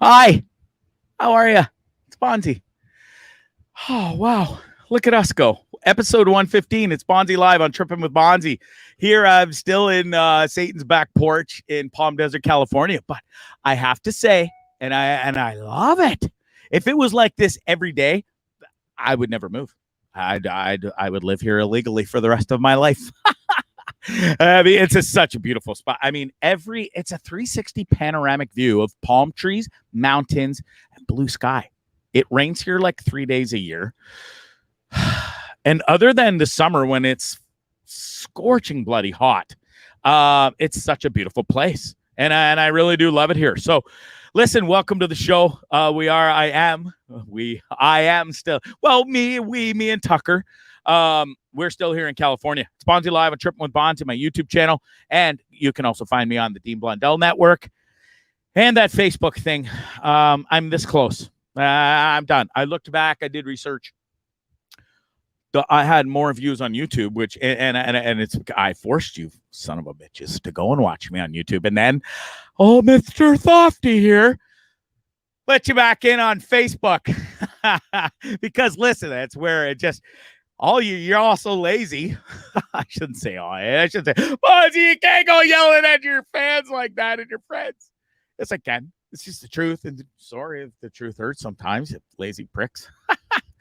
Hi, how are you? It's Bondzee. Oh, wow. Look at us go. Episode 115. It's Bondzee Live on Trippin With Bondzee. Here I'm still in Satan's back porch in Palm Desert, California. But I have to say, and I love it. If it was like this every day, I would never move. I would live here illegally for the rest of my life. I mean, it's such a beautiful spot. I mean, it's a 360 panoramic view of palm trees, mountains, and blue sky. It rains here like 3 days a year. And other than the summer when it's scorching bloody hot, it's such a beautiful place. And I really do love it here. So listen, welcome to the show. I am still, well, me and Tucker. We're still here in California. It's Bondzee Live on Trippin With Bondzee, my YouTube channel. And you can also find me on the Dean Blundell Network and that Facebook thing. I'm this close. I'm done. I looked back. I did research. I had more views on YouTube, which and it's I forced you son of a bitches to go and watch me on YouTube, and then Mr. Thofty here let you back in on Facebook because listen, that's where it just you're all so lazy. I shouldn't say I should say, Bondzee, you can't go yelling at your fans like that and your friends. Yes, I can. It's just the truth, and sorry if the truth hurts sometimes, you lazy pricks.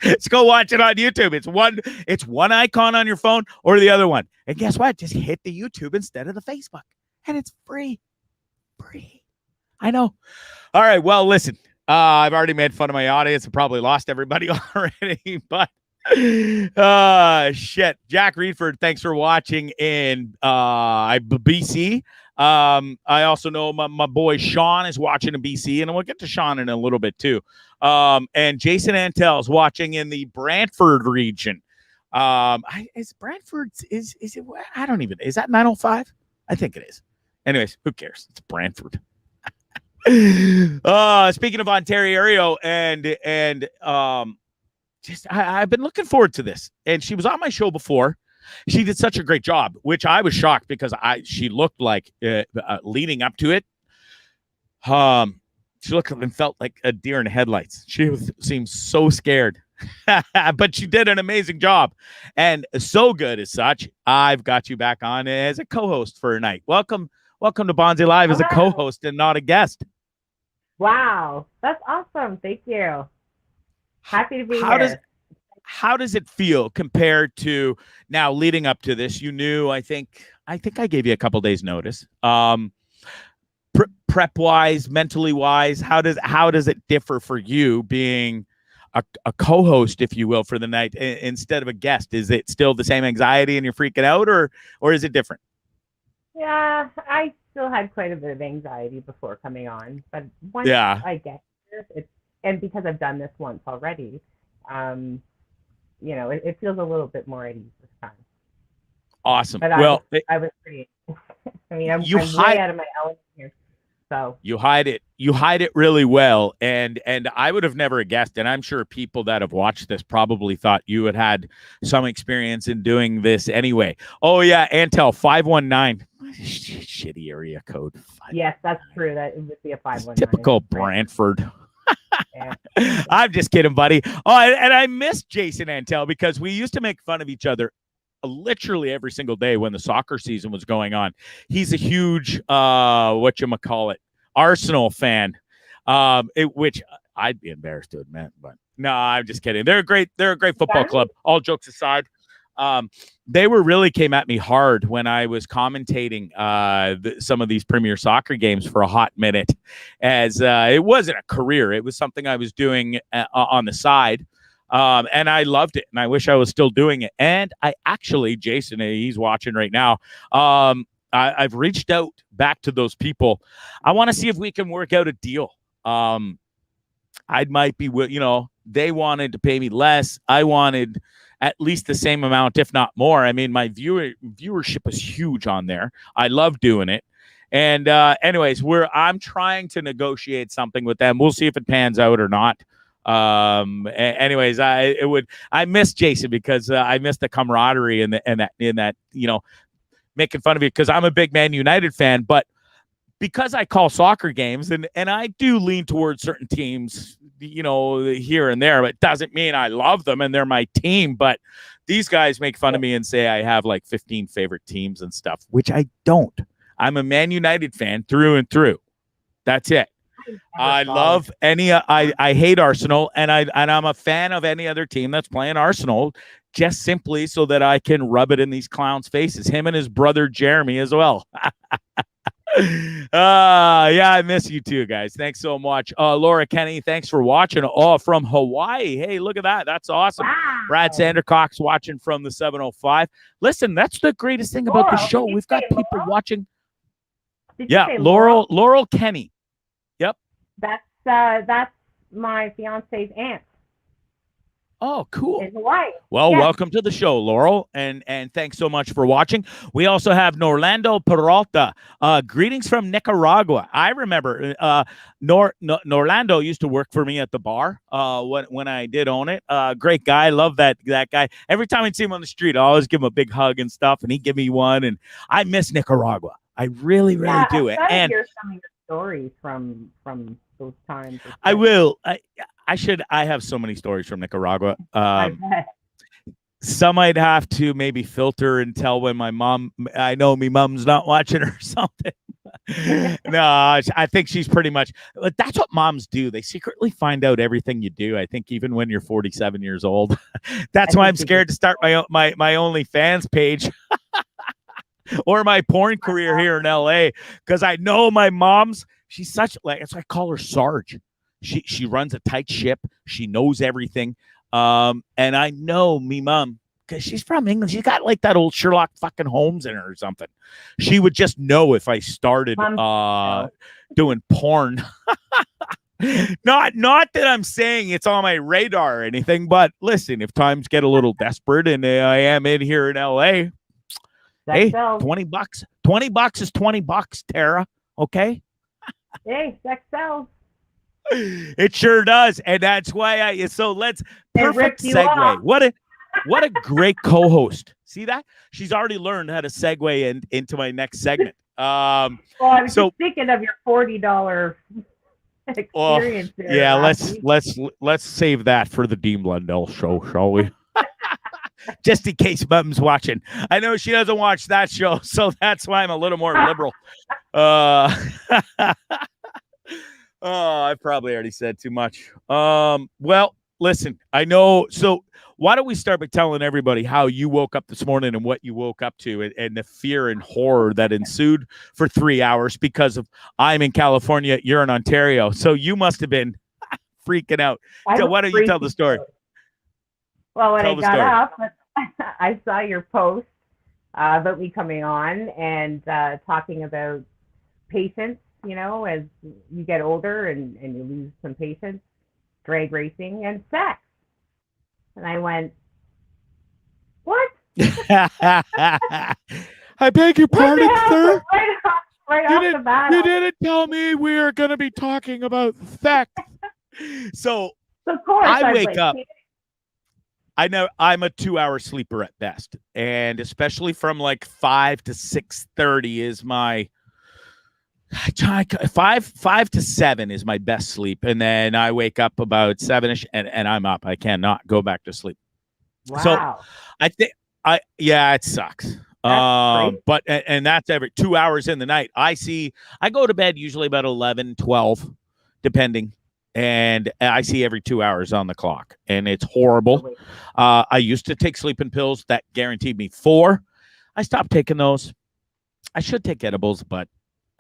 Let's go watch it on YouTube. It's one icon on your phone or the other one. And guess what? Just hit the YouTube instead of the Facebook. And it's free. Free. I know. All right. Well, listen, I've already made fun of my audience and probably lost everybody already, but shit. Jack Reedford, thanks for watching in BC. I also know my boy Sean is watching in BC, and we'll get to Sean in a little bit too. And Jason Antel's watching in the Brantford region. Is Brantford, is it, I don't even, is that 905? I think it is. Anyways, who cares? It's Brantford. Speaking of Ontario and I've been looking forward to this, and she was on my show before. She did such a great job, which I was shocked because she looked like leading up to it. She looked and felt like a deer in headlights. She seemed so scared, but she did an amazing job, and so good as such. I've got you back on as a co-host for a night. Welcome to Bondzee Live as a co-host and not a guest. Wow, that's awesome! Thank you. Happy to be here. How does it feel compared to now leading up to this? You knew, I think I gave you a couple days notice. Prep wise, mentally wise, how does it differ for you being a co-host, if you will, for the night instead of a guest? Is it still the same anxiety and you're freaking out, or is it different? Yeah, I still had quite a bit of anxiety before coming on, but once I get here, and because I've done this once already, it feels a little bit more at ease this time. Awesome. But I was pretty. I mean, I'm way out of my element here. So you hide it really well, and I would have never guessed, and I'm sure people that have watched this probably thought you had some experience in doing this anyway. Oh yeah, Antel 519, shitty area code. Yes, that's true. That it would be a 519. Typical Brantford. Yeah. I'm just kidding, buddy. Oh, and I miss Jason Antel because we used to make fun of each other literally every single day when the soccer season was going on. He's a huge Arsenal fan, which I'd be embarrassed to admit, but no, I'm just kidding. They're a great football club. All jokes aside, they really came at me hard when I was commentating some of these Premier Soccer games for a hot minute, as it wasn't a career. It was something I was doing on the side. And I loved it, and I wish I was still doing it. And I actually, Jason, he's watching right now. I've reached out back to those people. I want to see if we can work out a deal. I might be, they wanted to pay me less. I wanted at least the same amount, if not more. I mean, my viewership is huge on there. I love doing it. And anyways, I'm trying to negotiate something with them. We'll see if it pans out or not. Anyways, I miss Jason because I miss the camaraderie and that making fun of you because I'm a big Man United fan, but because I call soccer games, and I do lean towards certain teams, here and there, but it doesn't mean I love them and they're my team. But these guys make fun of me and say I have like 15 favorite teams and stuff, which I don't. I'm a Man United fan through and through. That's it. I love I hate Arsenal, and I'm a fan of any other team that's playing Arsenal, just simply so that I can rub it in these clowns' faces. Him and his brother Jeremy as well. Yeah, I miss you too, guys. Thanks so much. Laura Kenny, thanks for watching. From Hawaii. Hey, look at that. That's awesome. Wow. Brad Sandercock's watching from the 705. Listen, that's the greatest thing about the show. We've got people watching. Yeah, Laurel Kenny. Yep. That's my fiance's aunt. Oh, cool. In Hawaii. Well, welcome to the show, Laurel, and thanks so much for watching. We also have Norlando Peralta. Greetings from Nicaragua. I remember Norlando used to work for me at the bar when I did own it. Great guy. Love that guy. Every time I see him on the street, I always give him a big hug and stuff, and he'd give me one. And I miss Nicaragua. I really do it. And hear some of your stories from those times. I will. I have so many stories from Nicaragua. Some I'd have to maybe filter and tell when I know my mom's not watching or something. No, I think she's pretty much, but that's what moms do. They secretly find out everything you do. I think even when you're 47 years old. That's why I'm scared to start my OnlyFans page. Or my porn career here in LA, because I know my mom's, she's such that's why I call her Sarge. She runs a tight ship. She knows everything. And I know me mom, because she's from England. She's got like that old Sherlock fucking Holmes in her or something. She would just know if I started doing porn. Not that I'm saying it's on my radar or anything, but listen, if times get a little desperate and I am in here in LA, hey, $20. $20 is $20, Tara. Okay. Hey, sex sells. It sure does, and that's why perfect segue. What a great co-host. See that? She's already learned how to segue into my next segment. I was just thinking of your $40 experience. Yeah, let's save that for the Dean Blundell show, shall we? Just in case Mom's watching. I know she doesn't watch that show, so that's why I'm a little more liberal. I probably already said too much. Well, listen, I know. So why don't we start by telling everybody how you woke up this morning and what you woke up to, and the fear and horror that ensued for 3 hours because of I'm in California, you're in Ontario. So you must have been freaking out. So why don't you tell the story? Well, when I got up, I saw your post about me coming on and talking about patience, as you get older and you lose some patience, drag racing, and sex. And I went, what? I beg your pardon, sir? Right off the bat. You didn't tell me we were going to be talking about sex. So of course, I wake up. I know I'm a 2-hour sleeper at best, and especially from like 5 to 6:30 is my 5 to 7 is my best sleep, and then I wake up about 7ish, and I'm up. I cannot go back to sleep. Wow. So I think it sucks. But that's every 2 hours in the night. I go to bed usually about 11, 12, depending. And I see every 2 hours on the clock, and it's horrible. I used to take sleeping pills that guaranteed me 4. I stopped taking those. I should take edibles, but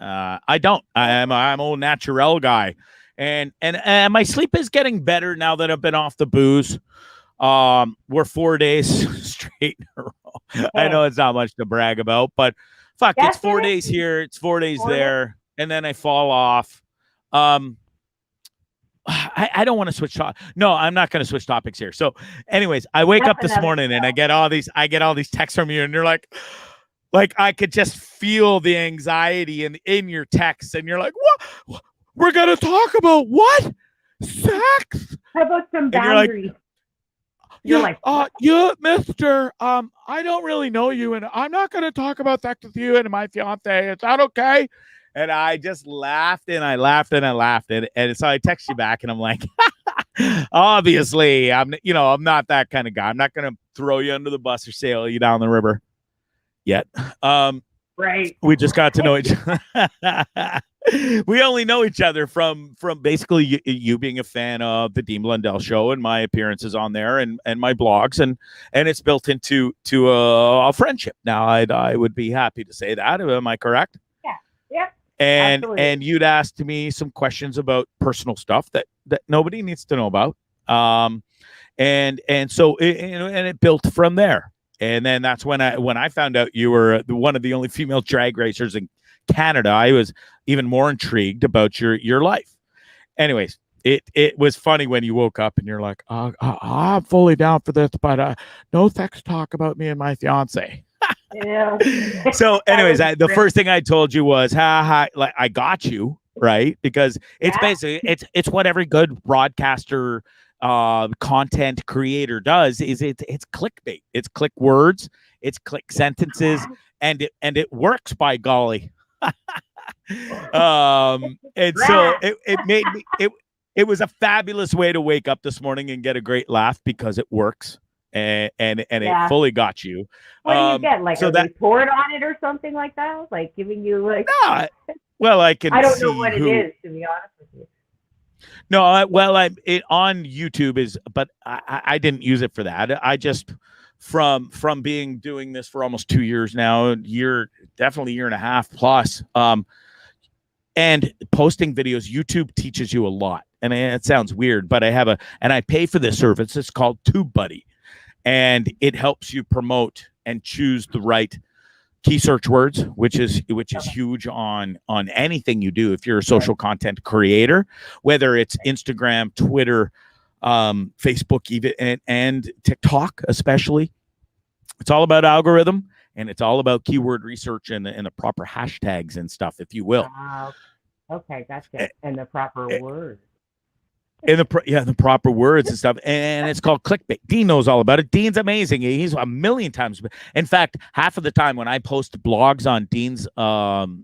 I don't. I'm an old natural guy, and my sleep is getting better now that I've been off the booze. We're 4 days straight in a row. I know it's not much to brag about, but fuck, it's 4 days here, it's 4 days there, and then I fall off. I don't want to switch topics. No, I'm not going to switch topics here. So anyways, I wake up this morning and I get all these texts from you, and you're like I could just feel the anxiety in your texts, and you're like, what? We're going to talk about what? Sex? How about some boundaries? You're like, mister, I don't really know you, and I'm not going to talk about sex with you and my fiance. Is that okay? And I just laughed and I laughed and I laughed. And so I text you back and I'm like, obviously, I'm not that kind of guy. I'm not going to throw you under the bus or sail you down the river yet. Right. We just got to know each other. We only know each other from basically you being a fan of the Dean Blundell show and my appearances on there and my blogs, and it's built into a friendship. Now I would be happy to say that. Am I correct? Yeah. And you'd asked me some questions about personal stuff that nobody needs to know about. And so it built from there. And then that's when I found out you were one of the only female drag racers in Canada. I was even more intrigued about your life. Anyways, it was funny when you woke up and you're like, I'm fully down for this, but no sex talk about me and my fiance. Yeah. So anyways, the first thing I told you was, like, I got you, right? Because it's basically it's what every good broadcaster content creator does. Is it's clickbait. It's click words, it's click sentences, and it works, by golly. And so it made me it was a fabulous way to wake up this morning and get a great laugh because it works. And it fully got you. What do you get? Like a report on it or something like that? Like giving you like? No, well, I don't know what it is, to be honest with you. No, it on YouTube is, but I didn't use it for that. I just from doing this for almost 2 years now, definitely year and a half plus. And posting videos, YouTube teaches you a lot. And it sounds weird, but I pay for this service. It's called TubeBuddy. And it helps you promote and choose the right key search words, which is huge on anything you do. If you're a social content creator, whether it's Instagram, Twitter, Facebook, even and TikTok, especially, it's all about algorithm and it's all about keyword research and the proper hashtags and stuff, if you will. Okay, gotcha. And the proper words. In the proper words and stuff, and it's called clickbait. Dean knows all about it. Dean's amazing. He's a million times. In fact, half of the time when I post blogs on Dean's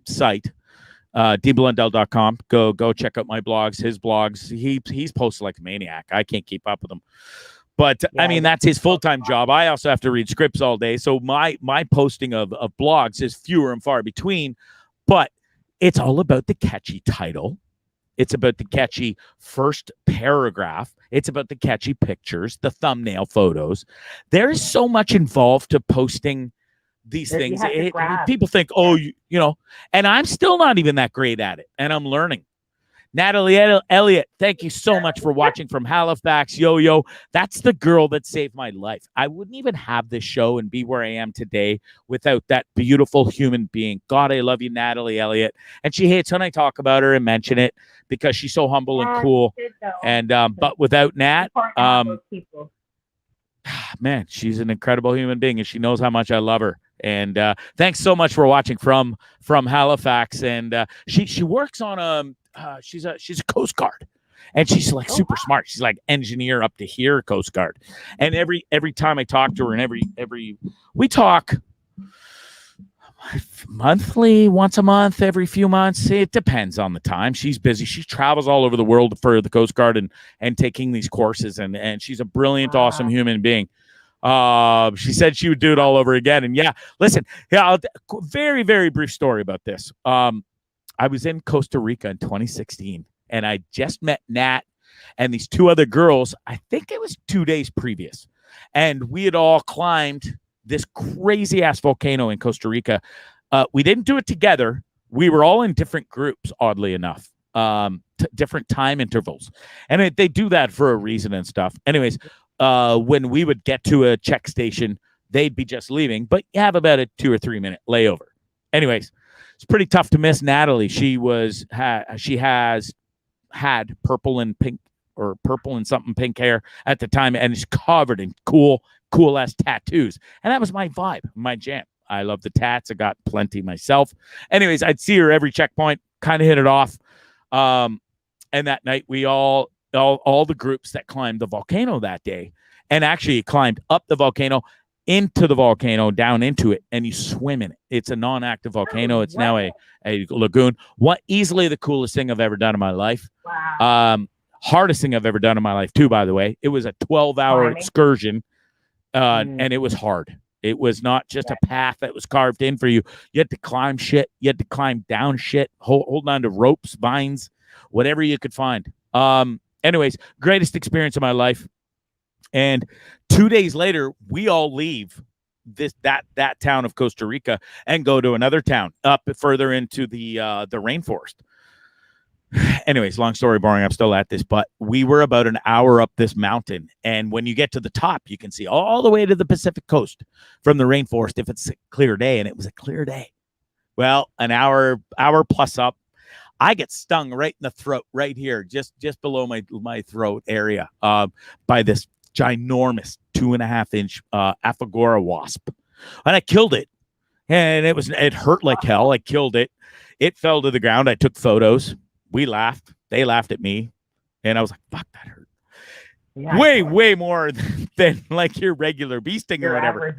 site, dblundell.com, go check out my blogs, his blogs. He's posted like a maniac. I can't keep up with him. But I mean, that's his full-time job. I also have to read scripts all day. So my posting of blogs is fewer and far between, but it's all about the catchy title. It's about the catchy first paragraph. It's about the catchy pictures, the thumbnail photos. There is so much involved to posting these things. People think, and I'm still not even that great at it, and I'm learning. Natalie Elliott, thank you so much for watching from Halifax. Yo, that's the girl that saved my life. I wouldn't even have this show and be where I am today without that beautiful human being. God, I love you, Natalie Elliott. And she hates when I talk about her and mention it because she's so humble and cool. And but without Nat, man, she's an incredible human being, and she knows how much I love her. And thanks so much for watching from Halifax. And she works on she's a Coast Guard, and she's like super smart. She's like engineer up to here, Coast Guard. And every time I talk to her, and every we talk monthly, once a month, every few months. It depends on the time. She's busy. She travels all over the world for the Coast Guard and taking these courses. And she's a brilliant, awesome human being. She said she would do it all over again. And listen, very, very brief story about this. I was in Costa Rica in 2016, and I just met Nat and these two other girls. I think it was 2 days previous. And we had all climbed this crazy ass volcano in Costa Rica. We didn't do it together. We were all in different groups, oddly enough, different time intervals. And they do that for a reason and stuff. Anyways, when we would get to a check station, they'd be just leaving, but you have about a 2 or 3 minute layover. Anyways, it's pretty tough to miss Natalie. She has had purple and pink or purple and something pink hair at the time, and is covered in cool ass tattoos. And that was my vibe, my jam. I love the tats. I got plenty myself. Anyways, I'd see her every checkpoint, kind of hit it off. And that night we all the groups that climbed the volcano that day, and actually climbed up the volcano into the volcano, down into it, and you swim in it. It's a non-active volcano. It's now a lagoon. What easily the coolest thing I've ever done in my life. Wow. Hardest thing I've ever done in my life, too, by the way. It was a 12-hour excursion, and it was hard. It was not just a path that was carved in for you. You had to climb shit. You had to climb down shit, hold on to ropes, vines, whatever you could find. Anyways, greatest experience of my life. And 2 days later, we all leave that town of Costa Rica and go to another town up further into the rainforest. Anyways, long story, boring. I'm still at this, but we were about an hour up this mountain. And when you get to the top, you can see all the way to the Pacific coast from the rainforest if it's a clear day. And it was a clear day. Well, an hour plus up, I get stung right in the throat, right here, just below my throat area, by this ginormous 2.5-inch Afagora wasp. And I killed it. And it hurt like hell. I killed it. It fell to the ground. I took photos. We laughed. They laughed at me. And I was like, fuck, that hurt. Yeah, way more than like your regular bee sting or whatever.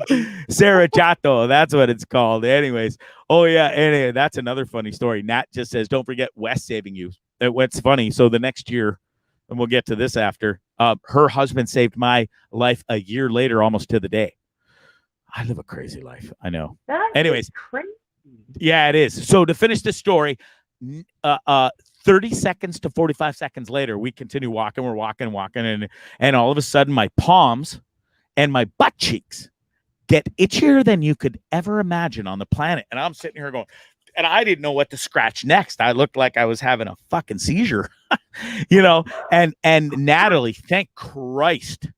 Sarah Chato, that's what it's called. Anyways. Oh, yeah. Anyway, that's another funny story. Nat just says, don't forget Wes saving you. What's funny. So the next year, and we'll get to this after, her husband saved my life a year later, almost to the day. I live a crazy life. I know. Anyways. Crazy. Yeah, it is. So to finish the story, 30 seconds to 45 seconds later, we continue walking. We're walking, and all of a sudden my palms and my butt cheeks get itchier than you could ever imagine on the planet. And I'm sitting here going, and I didn't know what to scratch next. I looked like I was having a fucking seizure, and Natalie, thank Christ,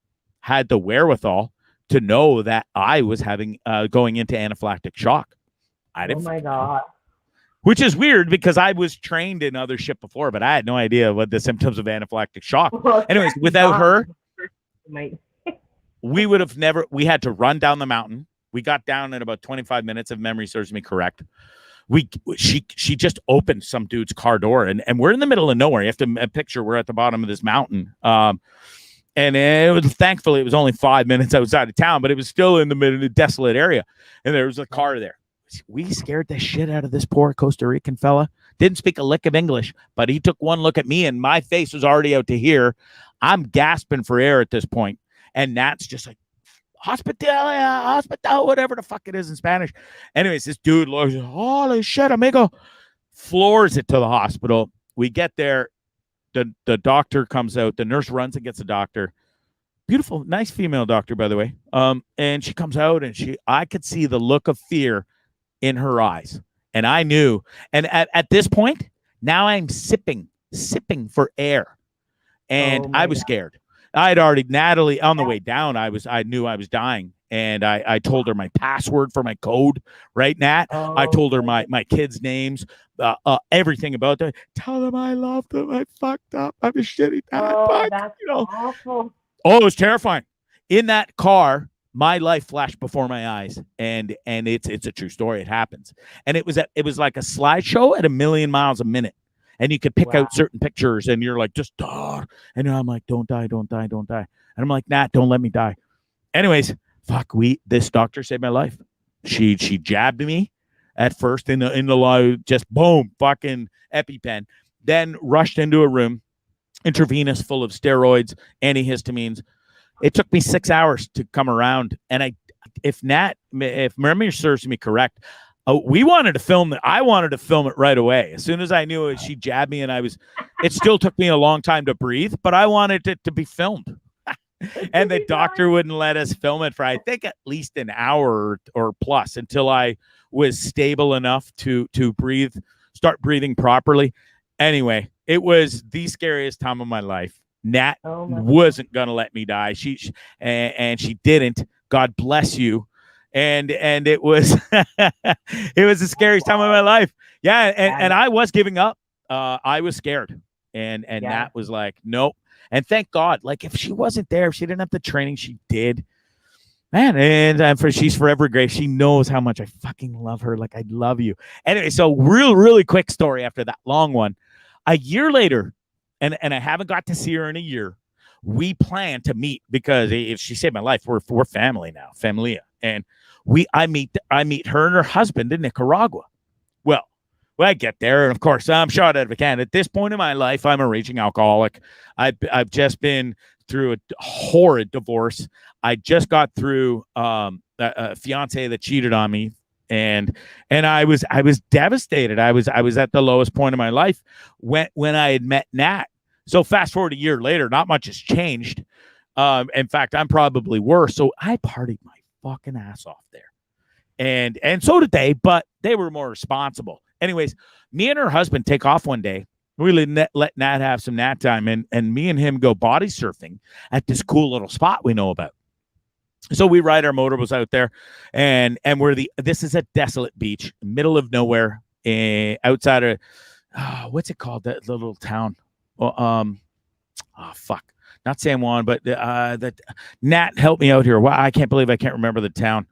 had the wherewithal to know that I was having going into anaphylactic shock. I didn't. Oh my God. Which is weird because I was trained in other shit before, but I had no idea what the symptoms of anaphylactic shock. Anyways, without her, we would have never. We had to run down the mountain. We got down in about 25 minutes, if memory serves me correct. She just opened some dude's car door, and we're in the middle of nowhere. You have to picture we're at the bottom of this mountain. And thankfully it was only 5 minutes outside of town, but it was still in the middle of a desolate area, and there was a car there. We scared the shit out of this poor Costa Rican fella. Didn't speak a lick of English, but he took one look at me and my face was already out to here. I'm gasping for air at this point. And Nat's just like, hospital, whatever the fuck it is in Spanish. Anyways, this dude looks, holy shit, amigo. Floors it to the hospital. We get there. The doctor comes out. The nurse runs and gets the doctor. Beautiful, nice female doctor, by the way. And she comes out and I could see the look of fear in her eyes. And I knew. And at this point, now I'm sipping for air. And I was scared. I had already, Natalie, on the way down, I knew I was dying. And I told her my password for my code, right, Nat? I told her my kids' names, everything about them. Tell them I love them. I fucked up. I'm a shitty dad. That's awful. Oh, it was terrifying. In that car, my life flashed before my eyes, and it's a true story. It happens, and it was like a slideshow at 1,000,000 miles a minute, and you could pick out certain pictures, and you're like, just and I'm like, don't die, and I'm like, Nat, don't let me die. Anyways, this doctor saved my life. She jabbed me at first in the line, just boom, fucking EpiPen, then rushed into a room, intravenous, full of steroids, antihistamines. It took me 6 hours to come around. And if memory serves me correct, we wanted to film it. I wanted to film it right away. As soon as I knew it, she jabbed me, and it still took me a long time to breathe, but I wanted it to be filmed. And the doctor wouldn't let us film it for, I think, at least an hour or plus until I was stable enough to start breathing properly. Anyway, it was the scariest time of my life. Nat wasn't gonna let me die. She didn't. God bless you. And it was it was the scariest time of my life. Yeah, and I was giving up. I was scared. And Nat was like, nope. And thank God, like if she wasn't there, if she didn't have the training she did, man, and she's forever great. She knows how much I fucking love her. Like I love you. Anyway, so really quick story after that long one. A year later, and I haven't got to see her in a year. We plan to meet because if she saved my life, we're family now, familia. And I meet her and her husband in Nicaragua. Well, I get there, and of course, I'm shot out of a can. At this point in my life, I'm a raging alcoholic. I've just been through a horrid divorce. I just got through a fiance that cheated on me, and I was devastated. I was at the lowest point of my life when I had met Nat. So fast forward a year later, not much has changed. In fact, I'm probably worse. So I partied my fucking ass off there, and so did they, but they were more responsible. Anyways, me and her husband take off one day. We let Nat have some Nat time, and me and him go body surfing at this cool little spot we know about. So we ride our motorboats out there, and this is a desolate beach, middle of nowhere, outside of what's it called, that little town? Fuck, not San Juan, but that Nat, help me out here. Wow, I can't believe I can't remember the town.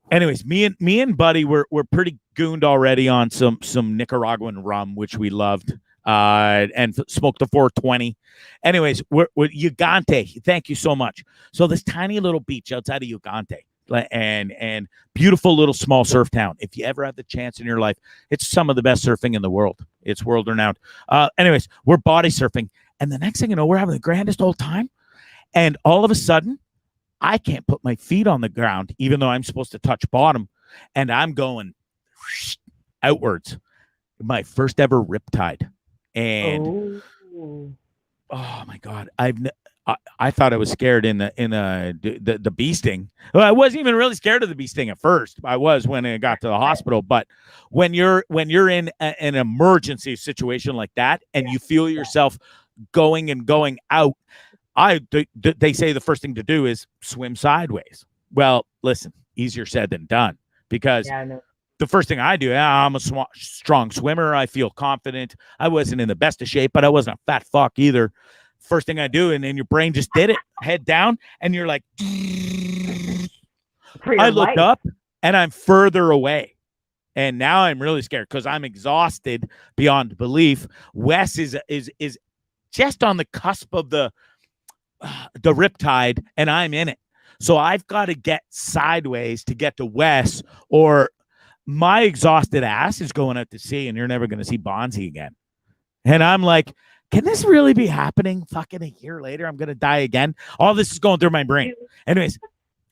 Anyways, me and Buddy were pretty gooned already on some Nicaraguan rum, which we loved, and smoked the 420. Anyways, we're Ugante. Thank you so much. So this tiny little beach outside of Ugante, and beautiful little small surf town. If you ever have the chance in your life, it's some of the best surfing in the world. It's world renowned. Anyways, we're body surfing, and the next thing you know, we're having the grandest old time, and all of a sudden, I can't put my feet on the ground, even though I'm supposed to touch bottom, and I'm going outwards. My first ever riptide, and oh my god, I thought I was scared in the bee sting. Well, I wasn't even really scared of the bee sting at first. I was when I got to the hospital, but when you're in an emergency situation like that, and you feel yourself going out. They say the first thing to do is swim sideways. Well, listen, easier said than done, because the first thing I do, I'm a strong swimmer. I feel confident. I wasn't in the best of shape, but I wasn't a fat fuck either. First thing I do, and then your brain just did it, head down, and you're like, I looked up, and I'm further away. And now I'm really scared because I'm exhausted beyond belief. Wes is just on the cusp of the riptide, and I'm in it. So I've got to get sideways to get to Wes, or my exhausted ass is going out to sea, and you're never going to see Bondzee again. And I'm like, can this really be happening? Fucking a year later, I'm going to die again. All this is going through my brain. Anyways,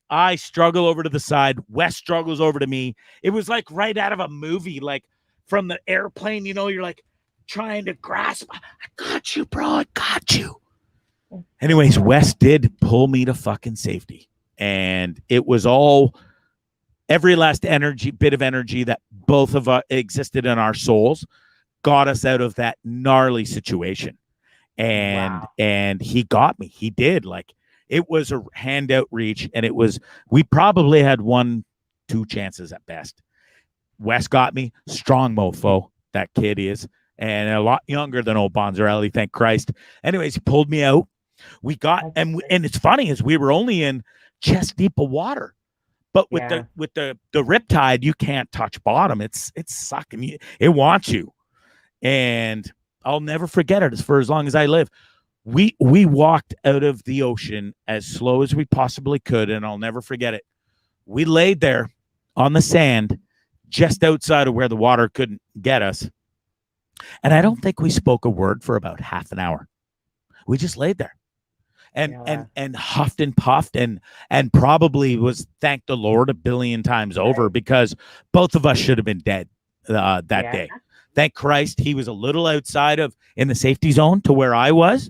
I struggle over to the side. Wes struggles over to me. It was like right out of a movie, like from the airplane, you're like trying to grasp. I got you, bro. I got you. Anyways, Wes did pull me to fucking safety, and it was all every last bit of energy that both of us existed in our souls got us out of that gnarly situation. And he got me. He did. Like, it was a handout reach, and we probably had 1-2 chances at best. Wes got me. Strong mofo, that kid is, and a lot younger than old Bonzarelli, thank Christ. Anyways, he pulled me out. We got, and it's funny, is we were only in chest deep of water, but with the riptide, you can't touch bottom. It's sucking. It wants you. And I'll never forget it for as long as I live. We walked out of the ocean as slow as we possibly could, and I'll never forget it. We laid there on the sand just outside of where the water couldn't get us. And I don't think we spoke a word for about half an hour. We just laid there. And huffed and puffed and probably was thanked the Lord a billion times over, because both of us should have been dead that day. Thank Christ he was a little outside in the safety zone to where I was.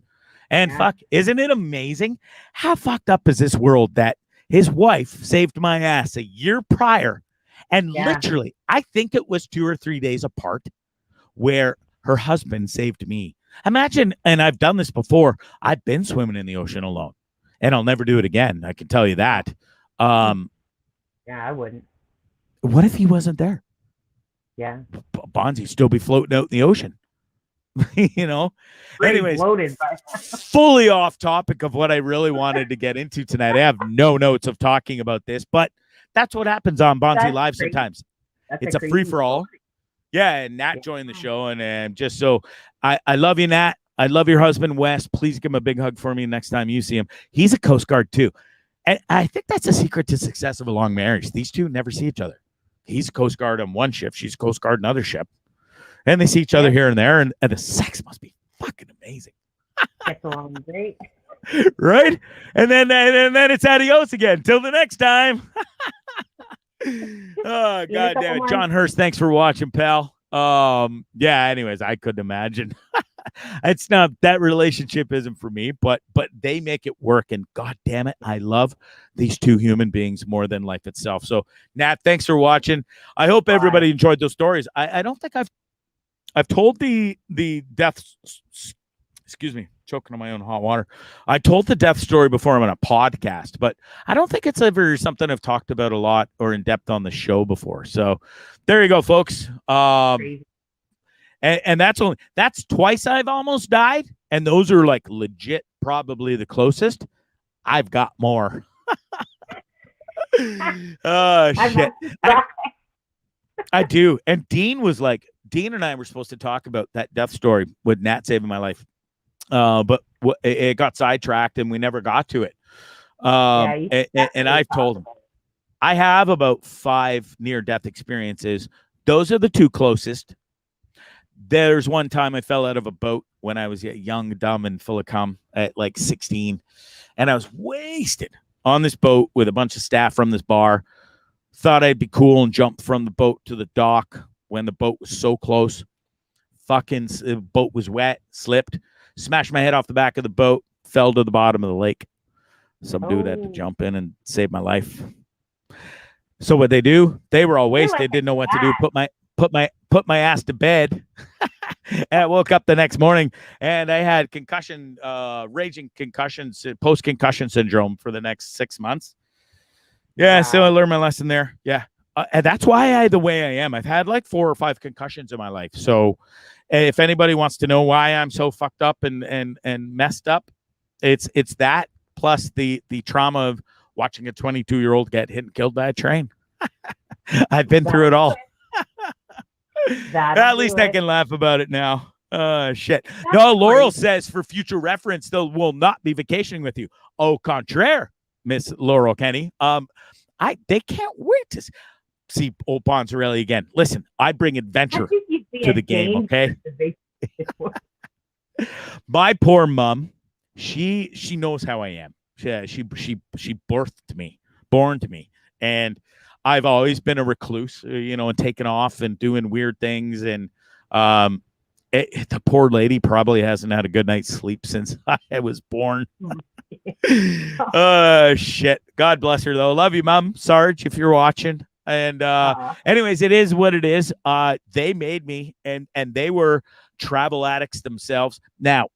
And fuck, isn't it amazing? How fucked up is this world that his wife saved my ass a year prior, and literally, I think it was 2 or 3 days apart, where her husband saved me. Imagine, and I've done this before, I've been swimming in the ocean alone, and I'll never do it again. I can tell you that. I wouldn't. What if he wasn't there? Yeah. Bondzee still be floating out in the ocean. Anyways, loaded, fully off topic of what I really wanted to get into tonight. I have no notes of talking about this, but that's what happens on Bondzee Live sometimes. It's a free-for-all. Yeah, and Nat joined the show, and just so I love you, Nat. I love your husband, Wes. Please give him a big hug for me next time you see him. He's a Coast Guard too. And I think that's the secret to success of a long marriage. These two never see each other. He's Coast Guard on one ship. She's Coast Guard on another ship. And they see each other here and there. And the sex must be fucking amazing. Gets along great. Right? And then it's adios again. Till the next time. Oh, God damn it. John Hurst, thanks for watching, pal. Yeah, anyways, I couldn't imagine. It's not, that relationship isn't for me, but they make it work. And God damn it, I love these two human beings more than life itself. So, Nat, thanks for watching. I hope everybody enjoyed those stories. I don't think I've told the death, excuse me, choking on my own hot water. I told the death story before on a podcast, but I don't think it's ever something I've talked about a lot or in depth on the show before. So there you go, folks. And that's twice I've almost died. And those are like legit, probably the closest. I've got more. Oh, shit. I do. And Dean and I were supposed to talk about that death story with Nat saving my life. But it got sidetracked and we never got to it. And I've told him I have about 5 near-death experiences. Those are the 2 closest. There's one time I fell out of a boat when I was young, dumb, and full of cum at like 16. And I was wasted on this boat with a bunch of staff from this bar. Thought I'd be cool and jump from the boat to the dock when the boat was so close. Fucking boat was wet, slipped, smashed my head off the back of the boat, fell to the bottom of the lake. Some dude had to jump in and save my life. So what they do, they were all wasted, didn't know what to do. Put my ass to bed. And I woke up the next morning and I had concussion, raging concussions, post-concussion syndrome for the next 6 months. Yeah, so I learned my lesson there. Yeah. And that's why I the way I am. I've had like 4 or 5 concussions in my life. So if anybody wants to know why I'm so fucked up and messed up, it's that plus the trauma of watching a 22-year-old get hit and killed by a train. I've been through it all. At least I can laugh about it now. Shit. No, Laurel says for future reference, they will not be vacationing with you. Au contraire, Miss Laurel Kenny. They can't wait to see old Bonzarelli again. Listen, I bring adventure to the game, okay? My poor mom, she knows how I am. She born to me. And I've always been a recluse, and taken off and doing weird things. And the poor lady probably hasn't had a good night's sleep since I was born. Shit. God bless her, though. Love you, Mom. Sarge, if you're watching. And anyways, it is what it is. They made me, and they were travel addicts themselves. Now,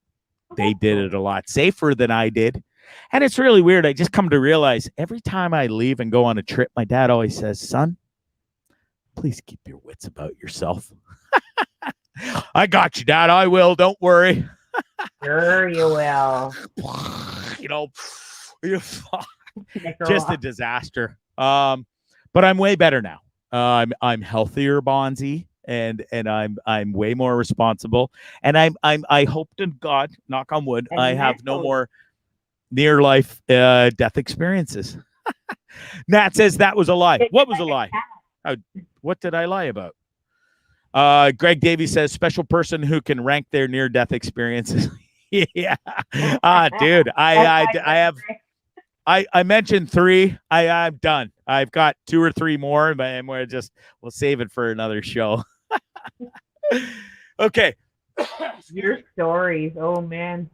they did it a lot safer than I did. And it's really weird. I just come to realize every time I leave and go on a trip, my dad always says, son, please keep your wits about yourself. I got you, Dad. I will. Don't worry. Sure you will. Just a disaster. But I'm way better now. I'm healthier, Bondzee, and I'm way more responsible. And I hope to God, knock on wood, I have no more near life death experiences. Nat says that was a lie. What was a lie? What did I lie about? Greg Davies says special person who can rank their near death experiences. Yeah. Dude, I mentioned 3. I'm done. I've got 2 or 3 more, but we'll save it for another show. Okay. Your stories. Oh man.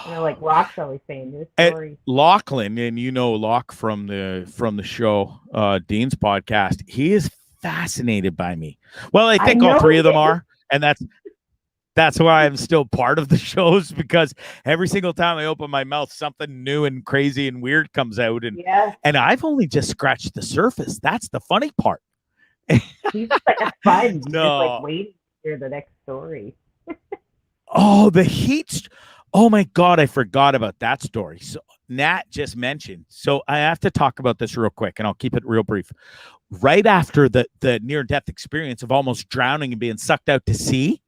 Like Locke's always saying your stories. Lachlan, and Locke from the show, Dean's podcast, he is fascinated by me. Well, I think all 3 of them are, and that's why I'm still part of the shows, because every single time I open my mouth, something new and crazy and weird comes out, and I've only just scratched the surface. That's the funny part. He's just like a fun. No. Just like waiting to hear the next story. Oh, the heat. Oh my God, I forgot about that story. So Nat just mentioned. So I have to talk about this real quick, and I'll keep it real brief. Right after the near-death experience of almost drowning and being sucked out to sea,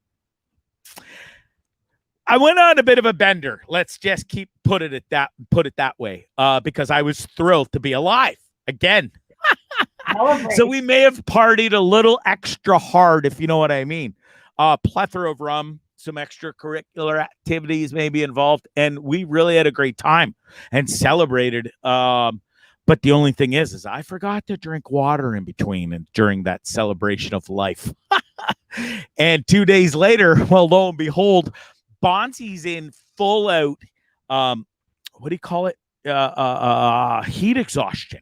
I went on a bit of a bender. Let's just put it that way, because I was thrilled to be alive again. So we may have partied a little extra hard, if you know what I mean. Plethora of rum, some extracurricular activities may be involved, and we really had a great time and celebrated. But the only thing is I forgot to drink water in between and during that celebration of life. And 2 days later, well, lo and behold, Bondzee's in full out, what do you call it? Heat exhaustion.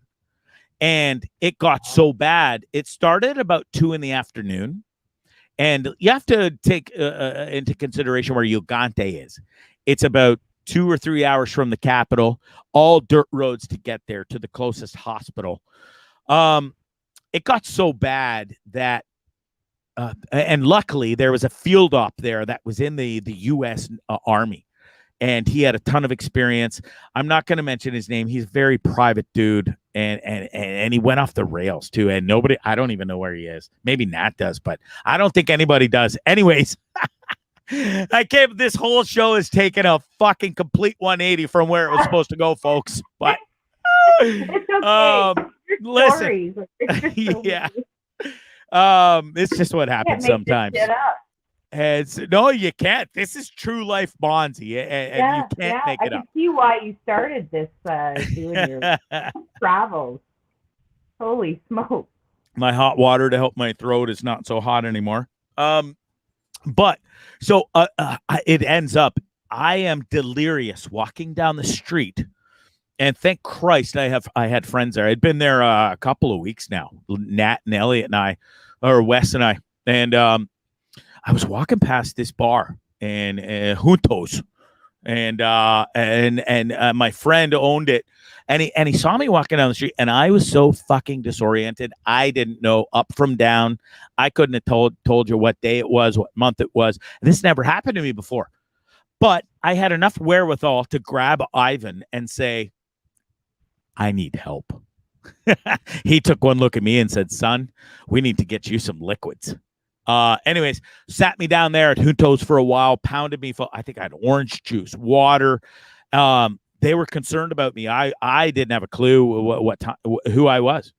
And it got so bad. It started about 2 p.m. And you have to take into consideration where Uganda is. It's about 2 or 3 hours from the capital, all dirt roads to get there to the closest hospital. It got so bad that, and luckily there was a field op there that was in the U.S. Army. And he had a ton of experience. I'm not going to mention his name. He's a very private dude, and he went off the rails too. And I don't even know where he is. Maybe Nat does, but I don't think anybody does. Anyways, this whole show has taken a fucking complete 180 from where it was supposed to go, folks. But it's okay. Listen, yeah, it's just what happens sometimes. No, you can't. This is true life Bondzee, and you can't make it up. I can see why you started this doing your travels. Holy smoke. My hot water to help my throat is not so hot anymore. But so it ends up, I am delirious walking down the street, and thank Christ I had friends there. I'd been there a couple of weeks now. Nat and Elliot and I, or Wes and I, and I was walking past this bar and Juntos, and my friend owned it, and he saw me walking down the street, and I was so fucking disoriented. I didn't know up from down. I couldn't have told you what day it was, what month it was. This never happened to me before, but I had enough wherewithal to grab Ivan and say, "I need help." He took one look at me and said, "Son, we need to get you some liquids." Anyways, sat me down there at Juntos for a while, pounded me full. I think I had orange juice, water. They were concerned about me. I didn't have a clue what time, who I was,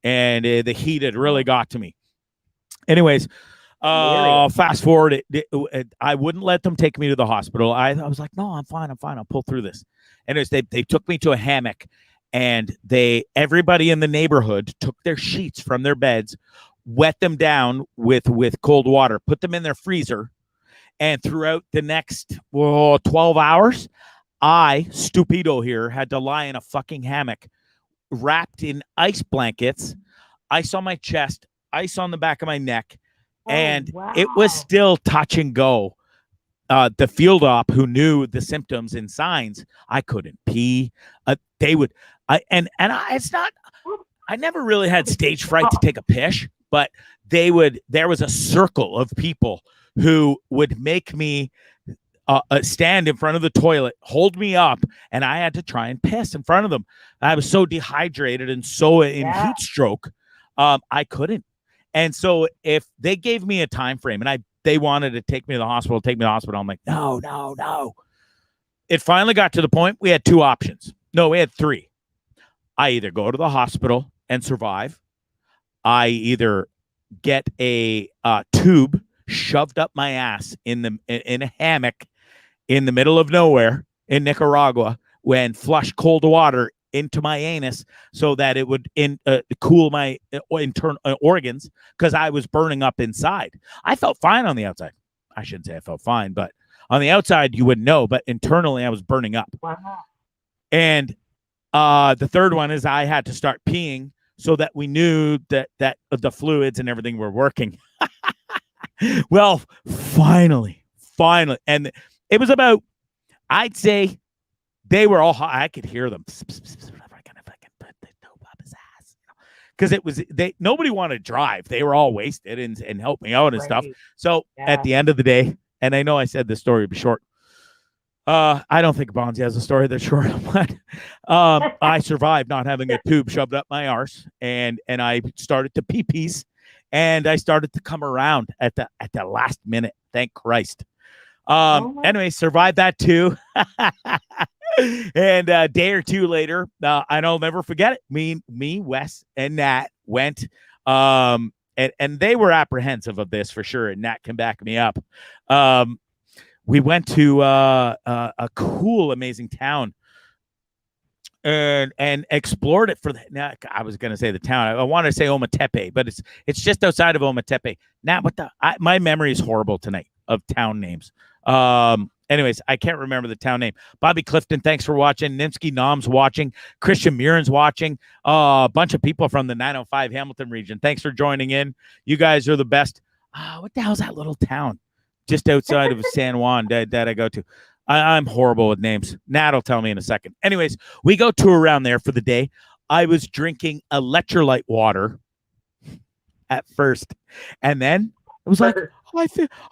and the heat had really got to me. Anyways, fast forward, I wouldn't let them take me to the hospital. I was like, no, I'm fine. I'll pull through this. Anyways, they took me to a hammock, and everybody in the neighborhood took their sheets from their beds, wet them down with cold water, put them in their freezer, and throughout the next 12 hours, I, stupido here, had to lie in a fucking hammock, wrapped in ice blankets, ice on my chest, ice on the back of my neck, and it was still touch and go. The field op, who knew the symptoms and signs, I couldn't pee. It's not. I never really had stage fright to take a piss, but there was a circle of people who would make me stand in front of the toilet, hold me up, and I had to try and piss in front of them. I was so dehydrated and so in heat stroke, I couldn't. And so if they gave me a time frame and they wanted to take me to the hospital, I'm like, no. It finally got to the point we had 2 options. No, we had 3. I either go to the hospital and survive. I either get a tube shoved up my ass in a hammock in the middle of nowhere in Nicaragua, when flush cold water into my anus so that it would cool my internal organs, because I was burning up inside. I felt fine on the outside. I shouldn't say I felt fine, but on the outside you wouldn't know, but internally I was burning up. Wow. And the third one is I had to start peeing so that we knew that the fluids and everything were working. Well, finally. And it was about, I'd say they were all hot. I could hear them. Because it was, nobody wanted to drive. They were all wasted and help me out and stuff. So at the end of the day, and I know I said this story would be short. I don't think Bondzee has a story that's short, but I survived not having a tube shoved up my arse, and I started to pee pees, and I started to come around at the last minute. Thank Christ. Anyway, survived that too. And a day or two later, and I'll never forget it. Me, Wes, and Nat went, and they were apprehensive of this for sure. And Nat can back me up. We went to a cool, amazing town and explored it for the. Now, I was going to say the town. I want to say Ometepe, but it's just outside of Ometepe. Nat, my memory is horrible tonight of town names. Anyways, I can't remember the town name. Bobby Clifton, thanks for watching. Nimsky Nom's watching. Christian Murin's watching. A bunch of people from the 905 Hamilton region. Thanks for joining in. You guys are the best. What the hell's that little town just outside of San Juan that I go to? I'm horrible with names. Nat will tell me in a second. Anyways, we go tour around there for the day. I was drinking electrolyte water at first, and then it was like,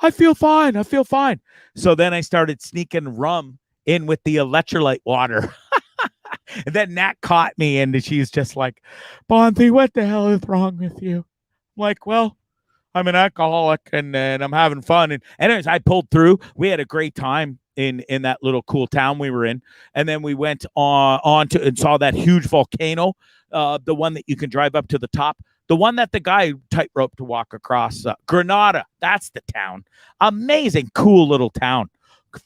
I feel fine. I feel fine. So then I started sneaking rum in with the electrolyte water. And then Nat caught me, and she's just like, Bondzee, what the hell is wrong with you? I'm like, well, I'm an alcoholic, and I'm having fun. And anyways, I pulled through. We had a great time in that little cool town we were in. And then we went on to and saw that huge volcano, the one that you can drive up to the top. The one that the guy tightrope to walk across. Granada, that's the town. Amazing, cool little town.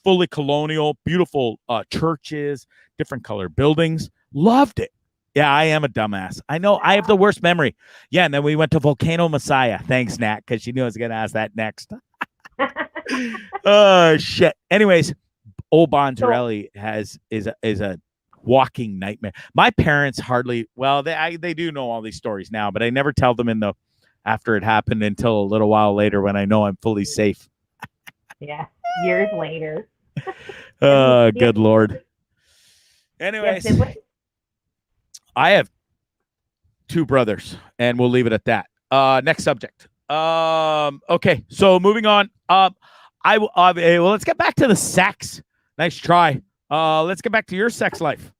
Fully colonial, beautiful churches, different color buildings. Loved it. Yeah, I am a dumbass. I know. I have the worst memory. Yeah, and then we went to Volcano Messiah. Thanks, Nat, because she knew I was going to ask that next. Oh, shit. Anyways, old Bonzarelli is a walking nightmare. My parents hardly, well, they do know all these stories now, but I never tell them after it happened until a little while later when I know I'm fully safe. Yeah, years later. Good Lord. Anyways, I have two brothers, and we'll leave it at that. Next subject. Okay, so moving on. Well, let's get back to the sex. Nice try. Let's get back to your sex life.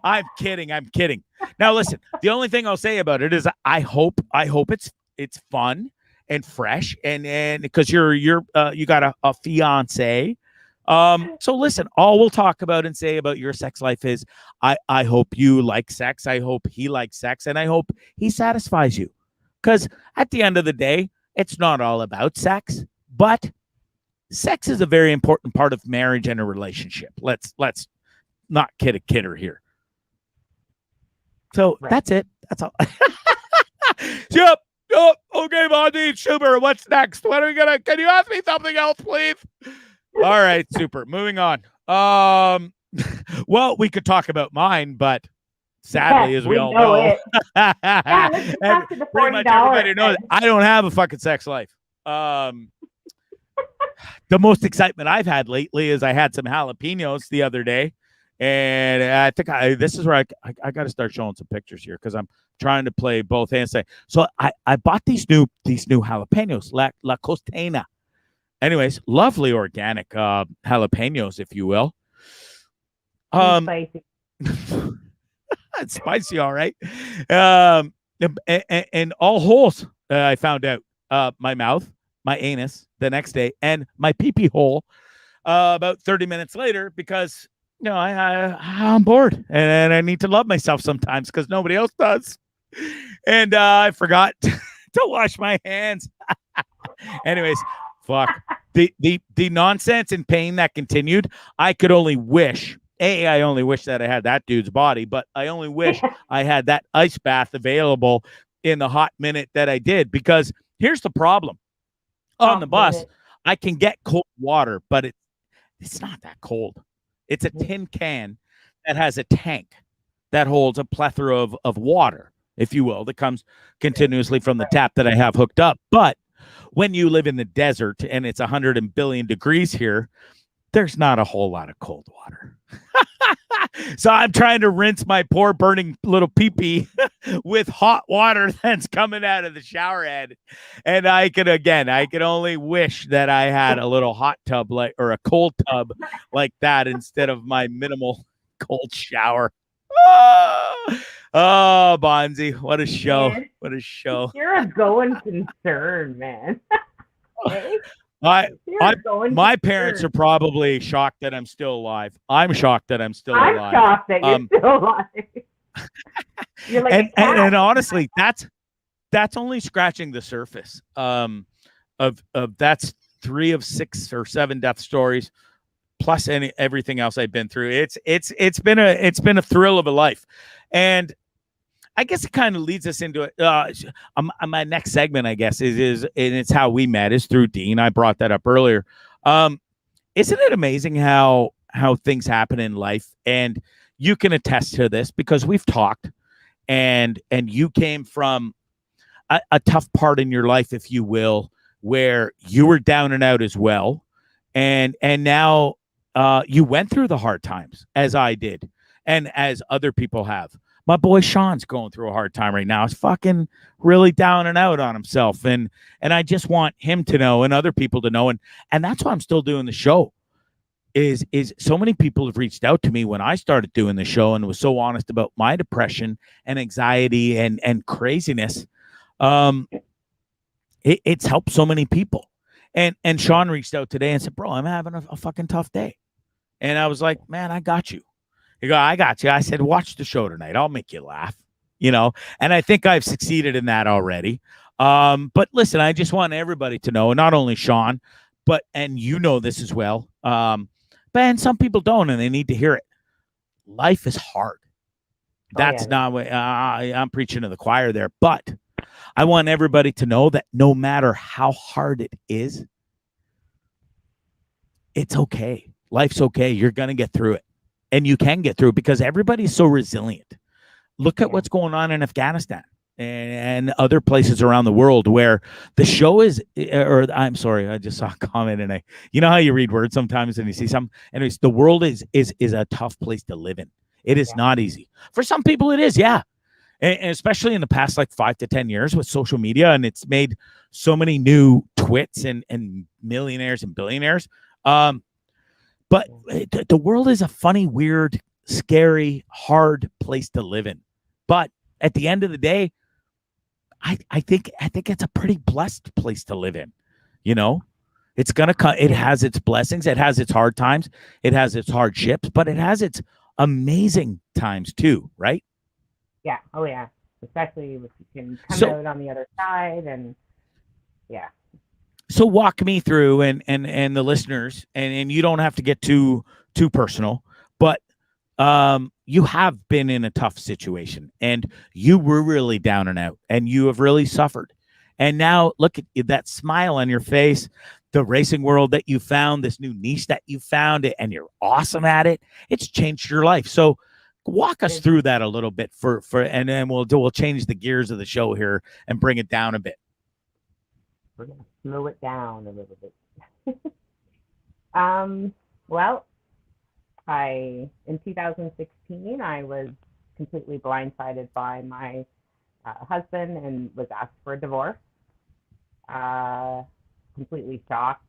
I'm kidding. Now listen, the only thing I'll say about it is I hope it's fun and fresh and because you got a fiance. So listen, all we'll talk about and say about your sex life is I hope you like sex. I hope he likes sex, and I hope he satisfies you. Because at the end of the day, it's not all about sex, but sex is a very important part of marriage and a relationship. Let's not kid a kidder here. So right. That's it. That's all. Yep. Oh, okay, Bondzee, super. What's next? What are we gonna? Can you ask me something else, please? All right, super. Moving on. Well, we could talk about mine, but sadly, as we all know, let's get back to the $40. Pretty much everybody knows I don't have a fucking sex life. The most excitement I've had lately is I had some jalapenos the other day. And I think this is where I got to start showing some pictures here because I'm trying to play both hands. So I bought these new jalapenos, La Costeña. Anyways, lovely organic jalapenos, if you will. Spicy. It's spicy, all right. And all holes. I found out my mouth, my anus, the next day, and my pee-pee hole about 30 minutes later because. No, I'm bored and I need to love myself sometimes because nobody else does. And I forgot to wash my hands. Anyways, fuck. The nonsense and pain that continued, I could only wish. I only wish that I had that dude's body, but I only wish I had that ice bath available in the hot minute that I did. Because here's the problem. On the bus, I can get cold water, but it's not that cold. It's a tin can that has a tank that holds a plethora of water, if you will, that comes continuously from the tap that I have hooked up. But when you live in the desert and it's 100 billion degrees here, there's not a whole lot of cold water. So I'm trying to rinse my poor burning little pee-pee with hot water that's coming out of the shower head. And I could only wish that I had a little hot tub or a cold tub like that instead of my minimal cold shower. Oh, Bondzee, what a show. Man, what a show. You're a going concern, man. I, I, You're going to my parents are church. probably shocked that I'm still alive. I'm shocked that I'm still I'm alive. shocked that you're still alive. You're like a And cat. honestly, that's only scratching the surface. Of that's 3 of 6 or 7 death stories plus everything else I've been through. It's been a thrill of a life, and I guess it kind of leads us into it. My next segment, I guess, is and it's how we met is through Dean. I brought that up earlier. Isn't it amazing how things happen in life, and you can attest to this because we've talked, and you came from a tough part in your life, if you will, where you were down and out as well, and now you went through the hard times as I did, and as other people have. My boy Sean's going through a hard time right now. He's fucking really down and out on himself, and I just want him to know and other people to know, and that's why I'm still doing the show. Is so many people have reached out to me when I started doing the show and was so honest about my depression and anxiety and craziness. It's helped so many people. And Sean reached out today and said, "Bro, I'm having a fucking tough day." And I was like, "Man, I got you." He go, "I got you." I said, "Watch the show tonight. I'll make you laugh." And I think I've succeeded in that already. But listen, I just want everybody to know, not only Sean, but and you know this as well. But and some people don't, and they need to hear it. Life is hard. That's not what I'm preaching to the choir there, but I want everybody to know that no matter how hard it is, it's okay. Life's okay. You're going to get through it. And you can get through it because everybody's so resilient. Look at what's going on in Afghanistan and other places around the world where the show is, or I'm sorry, I just saw a comment and you know how you read words sometimes and you see some, and the world is a tough place to live in. It is not easy. For some people it is, yeah. And especially in the past, like 5 to 10 years with social media, and it's made so many new twits and millionaires and billionaires. But the world is a funny, weird, scary, hard place to live in. But at the end of the day, I think it's a pretty blessed place to live in. It's gonna come. It has its blessings. It has its hard times. It has its hardships, but it has its amazing times too, right? Yeah. Oh yeah. Especially if you can come out on the other side, and yeah. So walk me through and the listeners, and you don't have to get too personal, but you have been in a tough situation and you were really down and out and you have really suffered. And now look at that smile on your face, the racing world that you found, this new niche that you found, and you're awesome at it. It's changed your life. So walk us through that a little bit and then we'll change the gears of the show here and bring it down a bit. We're going to slow it down a little bit. Well, in 2016, I was completely blindsided by my husband and was asked for a divorce. Completely shocked,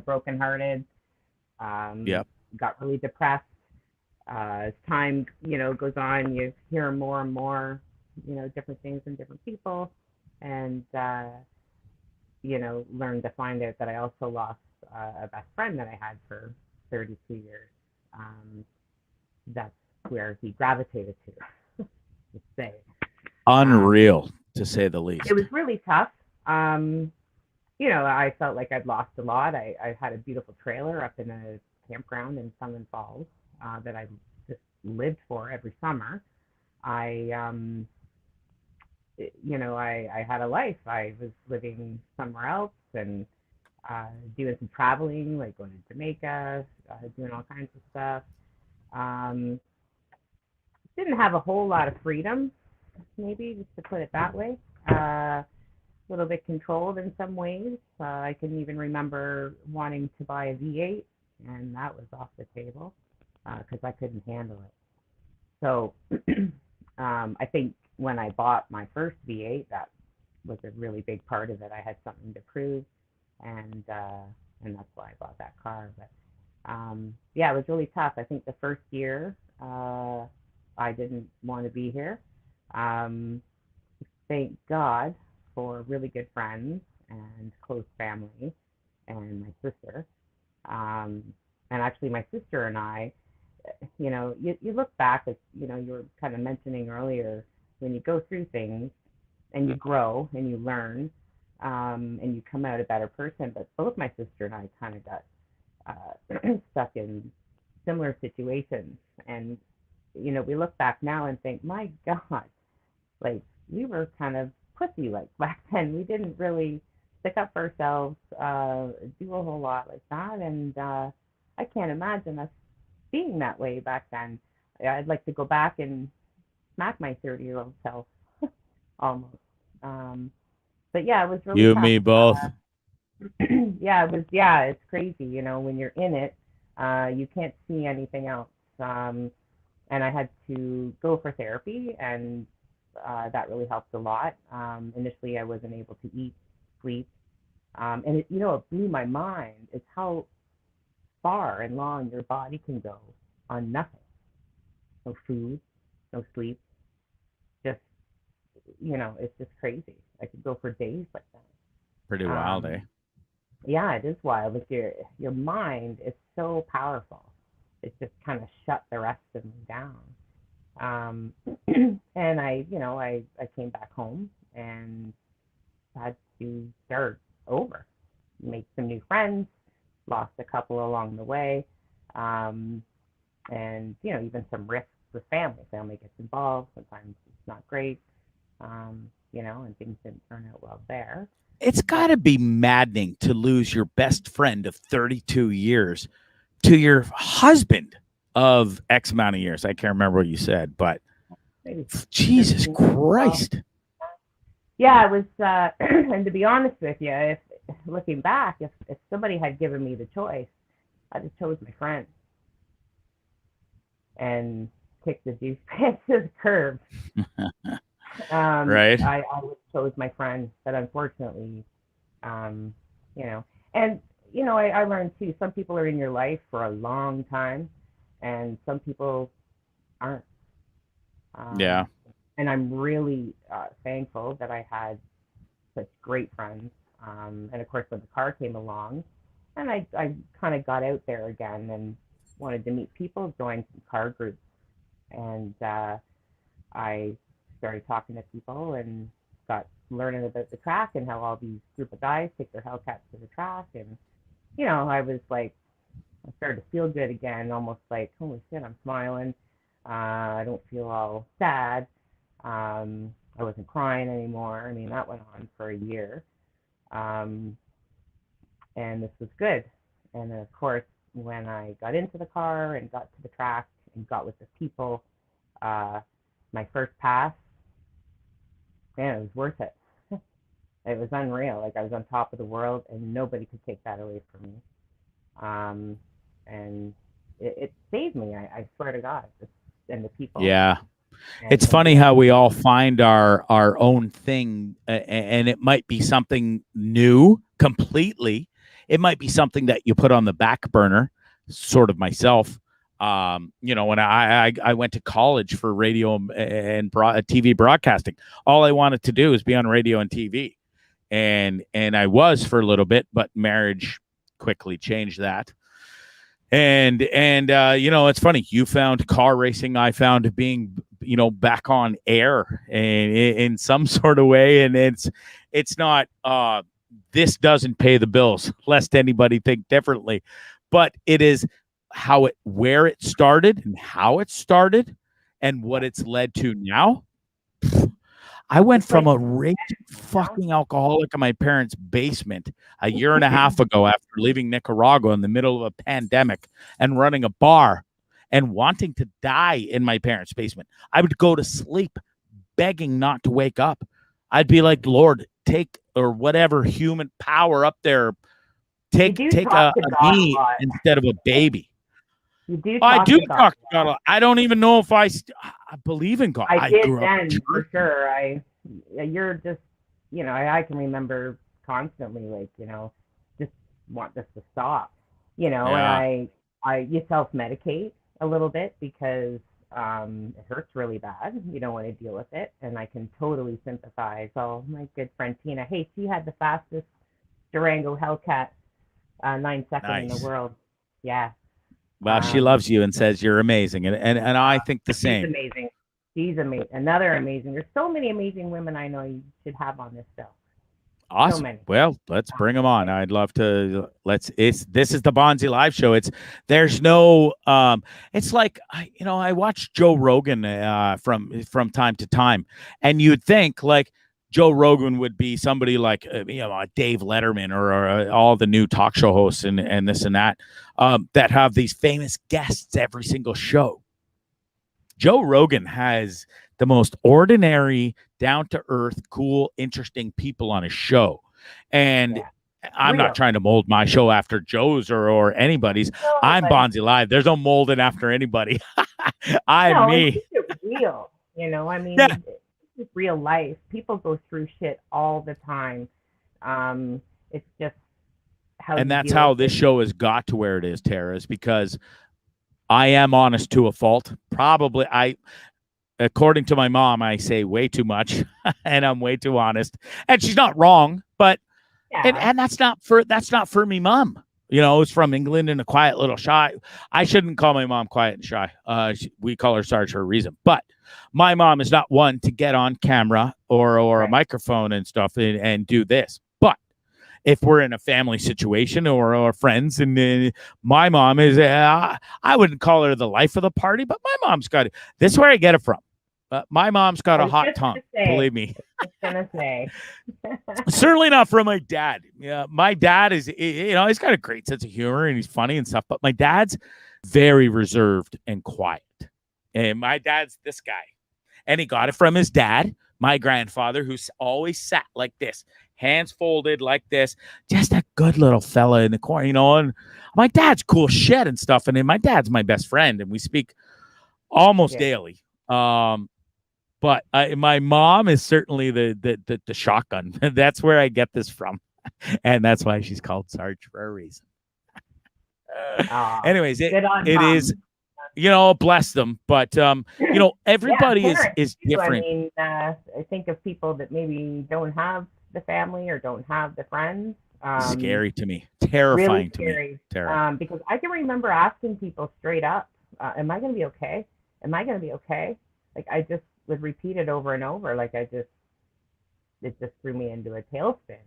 brokenhearted. Got really depressed. As time, goes on, you hear more and more, different things from different people, and learn to find out that I also lost a best friend that I had for 32 years. That's where he gravitated to, to say. Unreal, to say the least. It was really tough. I felt like I'd lost a lot. I had a beautiful trailer up in a campground in Sunland Falls that I just lived for every summer. I had a life. I was living somewhere else and doing some traveling, like going to Jamaica, doing all kinds of stuff. Didn't have a whole lot of freedom, maybe, just to put it that way. A little bit controlled in some ways. I can even remember wanting to buy a V8, and that was off the table because I couldn't handle it. So I think when I bought my first V8, that was a really big part of it. I had something to prove, and that's why I bought that car. But it was really tough. I think the first year I didn't want to be here. Thank God for really good friends and close family and my sister. Um, and actually, my sister and I, you look back, as you were kind of mentioning earlier, when you go through things and you grow and you learn, and you come out a better person. But both my sister and I kind of got stuck in similar situations. And, we look back now and think, my God, like we were kind of pussy like back then. We didn't really stick up for ourselves, do a whole lot like that. And I can't imagine us being that way back then. I'd like to go back and smack my 30-year-old self almost. But yeah, it was really You and tough. me both. Yeah, it's crazy, when you're in it, you can't see anything else. And I had to go for therapy, and that really helped a lot. Initially, I wasn't able to eat, sleep, and it blew my mind. It's how far and long your body can go on nothing, no food, no sleep, just it's just crazy. I could go for days like Pretty that. wild, eh? Yeah, it is wild. Like your mind is so powerful. It just kind of shut the rest of me down. Um, and I came back home and had to start over, make some new friends, lost a couple along the way, um, and even some risks with family. Family gets involved. Sometimes it's not great, and things didn't turn out well there. It's got to be maddening to lose your best friend of 32 years to your husband of X amount of years. I can't remember what you said, but Maybe Jesus Christ. Yeah, it was, and to be honest with you, if looking back, if somebody had given me the choice, I just chose my friend and kicked the douchebag to the curb. Right. I always chose my friend, but unfortunately, um, and I learned too. Some people are in your life for a long time, and some people aren't. Yeah. And I'm really thankful that I had such great friends. And of course, when the car came along, and I kind of got out there again and wanted to meet people, joined some car groups, and I started talking to people and got learning about the track and how all these group of guys take their Hellcats to the track. And, I was like, I started to feel good again, almost like, holy shit, I'm smiling. I don't feel all sad. I wasn't crying anymore. I mean, that went on for a year. Um, and this was good. And then, of course, when I got into the car and got to the track and got with the people, my first pass, man, it was worth it. It was unreal. Like I was on top of the world, and nobody could take that away from me. And it saved me. I swear to God, and the people. Yeah. It's funny how we all find our own thing, and it might be something new completely. It might be something that you put on the back burner, sort of myself. When I went to college for radio and TV broadcasting, all I wanted to do is be on radio and TV, and I was for a little bit, but marriage quickly changed that. And it's funny. You found car racing. I found being, back on air in some sort of way. And it's not, this doesn't pay the bills, lest anybody think differently, but it is where it started and how it started and what it's led to now. I went from a raging fucking alcoholic in my parents' basement a year and a half ago after leaving Nicaragua in the middle of a pandemic and running a bar and wanting to die in my parents' basement. I would go to sleep begging not to wake up. I'd be like, Lord, take or whatever human power up there, take a me instead of a baby. You do I do talk to God. I don't even know if I believe in God. I did then, for sure. You're just, I can remember constantly, like, just want this to stop, and you self-medicate a little bit because It hurts really bad. You don't want to deal with it, and I can totally sympathize. Oh, my good friend Tina. Hey, she had the fastest Durango Hellcat 9 second in the Nice. world. Yeah. Well, she loves you and says you're amazing, and I think the She's same. amazing. She's amazing. Another amazing. There's so many amazing women I know you should have on this show. Awesome. So many. Well, let's bring them on. I'd love to. This is the Bondzee live show. There's no it's like I watch Joe Rogan from time to time, and you'd think like Joe Rogan would be somebody like Dave Letterman or all the new talk show hosts and this and that that have these famous guests every single show. Joe Rogan has the most ordinary, down-to-earth, cool, interesting people on his show. And I'm not trying to mold my show after Joe's or anybody's. No, I'm Bondzee Live. There's no molding after anybody. I'm me. It's real. I mean, it's real life. People go through shit all the time. It's just how. And that's how this show has got to where it is, Tara, is because I am honest to a fault. Probably according to my mom, I say way too much and I'm way too honest. And she's not wrong, but and that's not for me, mom. It's from England and a quiet little shy. I shouldn't call my mom quiet and shy. We call her Sarge for a reason. But my mom is not one to get on camera or a microphone and stuff and do this. But if we're in a family situation or friends, and my mom is, I wouldn't call her the life of the party, but my mom's got it. This is where I get it from. My mom's got a hot tongue, believe me. I was gonna say. Certainly not from my dad. Yeah, my dad is, he's got a great sense of humor and he's funny and stuff, but my dad's very reserved and quiet. And my dad's this guy. And he got it from his dad, my grandfather, who's always sat like this, hands folded like this, just a good little fella in the corner, and my dad's cool shit and stuff. And then my dad's my best friend and we speak almost daily. But my mom is certainly the shotgun. That's where I get this from. And that's why she's called Sarge for a reason. Anyways, it is, bless them. But, everybody is different. I mean, I think of people that maybe don't have the family or don't have the friends. Scary to me. Terrifying really to me. Because I can remember asking people straight up, am I going to be okay? Am I going to be okay? Like, I just would repeat it over and over. Like, it just threw me into a tailspin.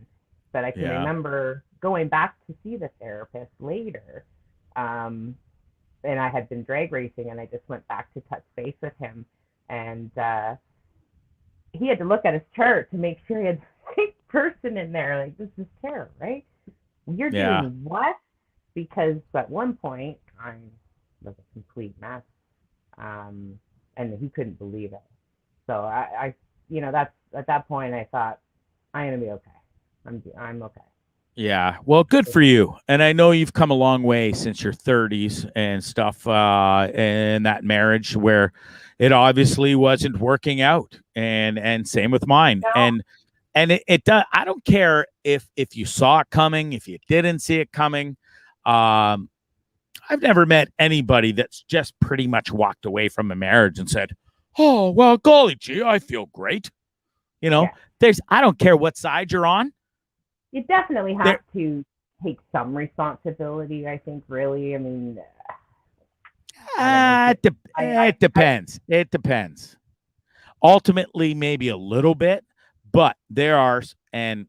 But I can remember going back to see the therapist later. And I had been drag racing and I just went back to touch base with him. And he had to look at his chart to make sure he had the same person in there. Like, this is Tara, right? You're doing what? Because at one point, I was a complete mess. And he couldn't believe it. So I that's at that point I thought, I'm gonna be okay. I'm okay. Yeah, well, good for you. And I know you've come a long way since your 30s and stuff, and that marriage where it obviously wasn't working out, and same with mine. No. And it does. I don't care if you saw it coming, if you didn't see it coming. I've never met anybody that's just pretty much walked away from a marriage and said, oh, well, golly gee, I feel great. I don't care what side you're on. You definitely have to take some responsibility, I think, really. I mean, it depends. It depends. Ultimately, maybe a little bit, but there are, and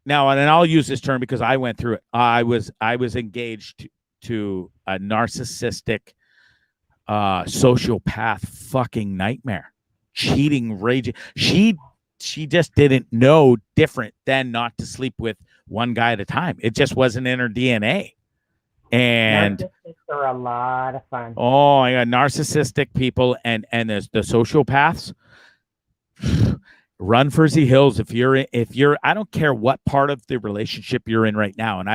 I'll use this term because I went through it. I was engaged to a narcissistic, sociopath fucking nightmare, cheating, raging. She just didn't know different than not to sleep with one guy at a time. It just wasn't in her DNA. And narcissists are a lot of fun. Oh, I got narcissistic people and there's the sociopaths. Run for the hills if you're I don't care what part of the relationship you're in right now. And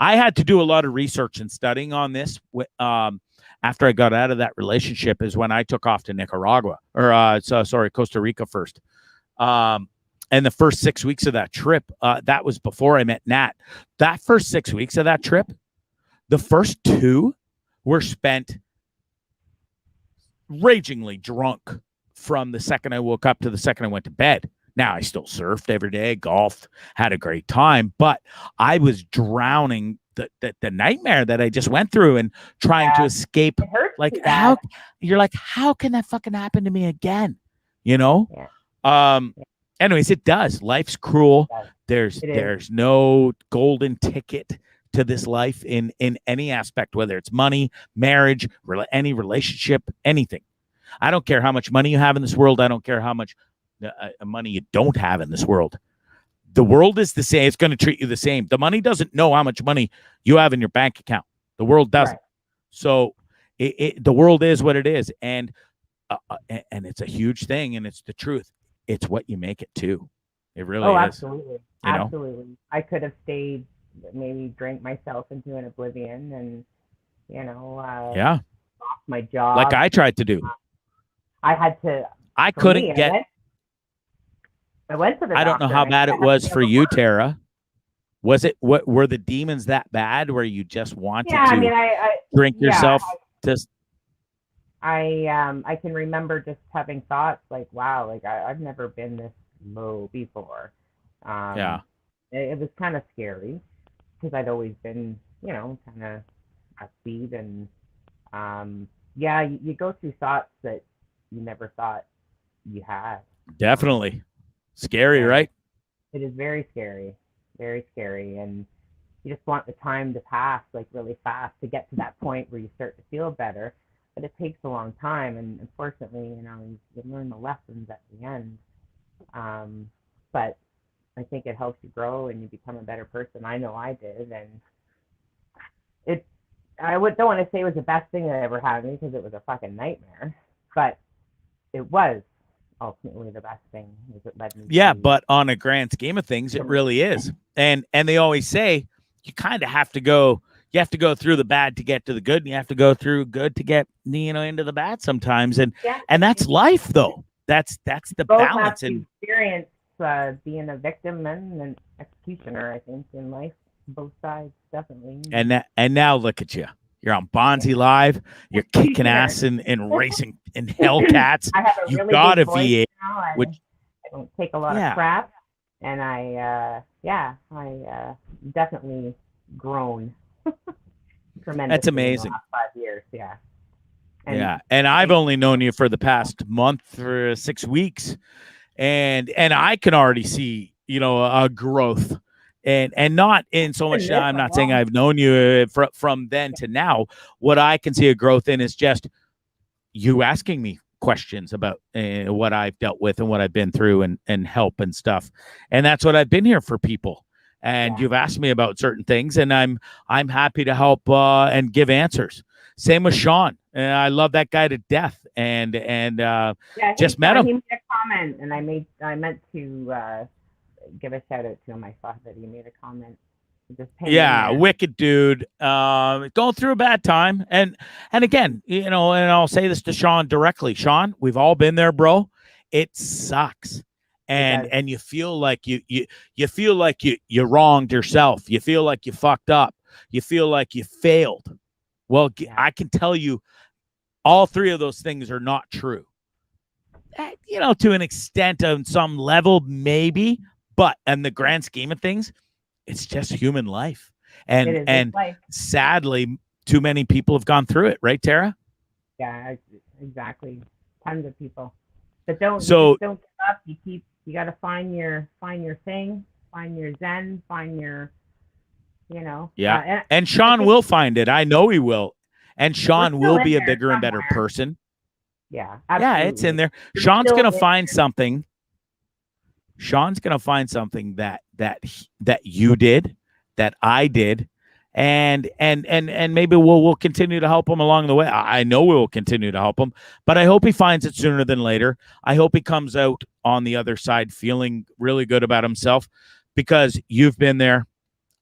I had to do a lot of research and studying on this after I got out of that relationship is when I took off to Nicaragua Costa Rica first. And the first 6 weeks of that trip, that was before I met Nat. That first 6 weeks of that trip, the first 2 were spent ragingly drunk from the second I woke up to the second I went to bed. Now, I still surfed every day, golfed, had a great time, but I was drowning the nightmare that I just went through and trying to escape. Like, how can that fucking happen to me again? You know? Yeah. Anyways, it does. Life's cruel. There's no golden ticket to this life in any aspect, whether it's money, marriage, any relationship, anything. I don't care how much money you have in this world. I don't care how much money you don't have in this world. The world is the same. It's going to treat you the same. The money doesn't know how much money you have in your bank account. The world doesn't. Right. So the world is what it is. And it's a huge thing. And it's the truth. It's what you make it to. It really is. Absolutely. Absolutely. I could have stayed, maybe drank myself into an oblivion and, lost my job. Like I tried to do. I had to. I couldn't get. I went to the doctor. I don't know how bad it was for you, Tara. Was it? What were the demons that bad where you just wanted to I drink yourself to? I can remember just having thoughts like, wow, like I've never been this low before. It was kind of scary because I'd always been, kind of upbeat and you go through thoughts that you never thought you had. Definitely. Scary, right? It is very scary, and you just want the time to pass like really fast to get to that point where you start to feel better, but it takes a long time, and unfortunately, you learn the lessons at the end, but I think it helps you grow and you become a better person. I know I did, and don't want to say it was the best thing that ever happened because it was a fucking nightmare, but it was ultimately the best thing. It led me but on a grand scheme of things, it really is. And they always say you kind of have to go. You have to go through the bad to get to the good, and you have to go through good to get into the bad sometimes. And that's life, though. That's the both balance. And experience being a victim and an executioner, I think, in life. Both sides, definitely. And now look at you. You're on Bondzee Live. You're kicking ass in racing in Hellcats. I have a really got a V8, now, which I don't take a lot of crap, and I definitely grown tremendously. That's amazing. In the last 5 years, and I've only known you for the past month or 6 weeks, and I can already see a growth. And not in so much. I'm not saying I've known you from then to now. What I can see a growth in is just you asking me questions about what I've dealt with and what I've been through and help and stuff. And that's what I've been here for people. And you've asked me about certain things, and I'm happy to help and give answers. Same with Sean. And I love that guy to death. And just met him. He made a comment, and I meant to. Give a shout out to him. I saw that he made a comment. Wicked dude. Going through a bad time, and again, and I'll say this to Sean directly. Sean, we've all been there, bro. It sucks, and you feel like you feel like you wronged yourself. You feel like you fucked up. You feel like you failed. Well, I can tell you, all three of those things are not true. To an extent, on some level, maybe. But in the grand scheme of things, it's just human life. And sadly, too many people have gone through it, right, Tara? Yeah, exactly. Tons of people. But don't give up. You got to find your thing, find your zen, find your, Yeah. And Sean will find it. I know he will. And Sean will be a bigger and better person. Yeah, absolutely. Yeah, it's in there. Sean's going to find something. Sean's going to find something that you did, that I did, and maybe we'll continue to help him along the way. I know we will continue to help him, but I hope he finds it sooner than later. I hope he comes out on the other side feeling really good about himself, because you've been there,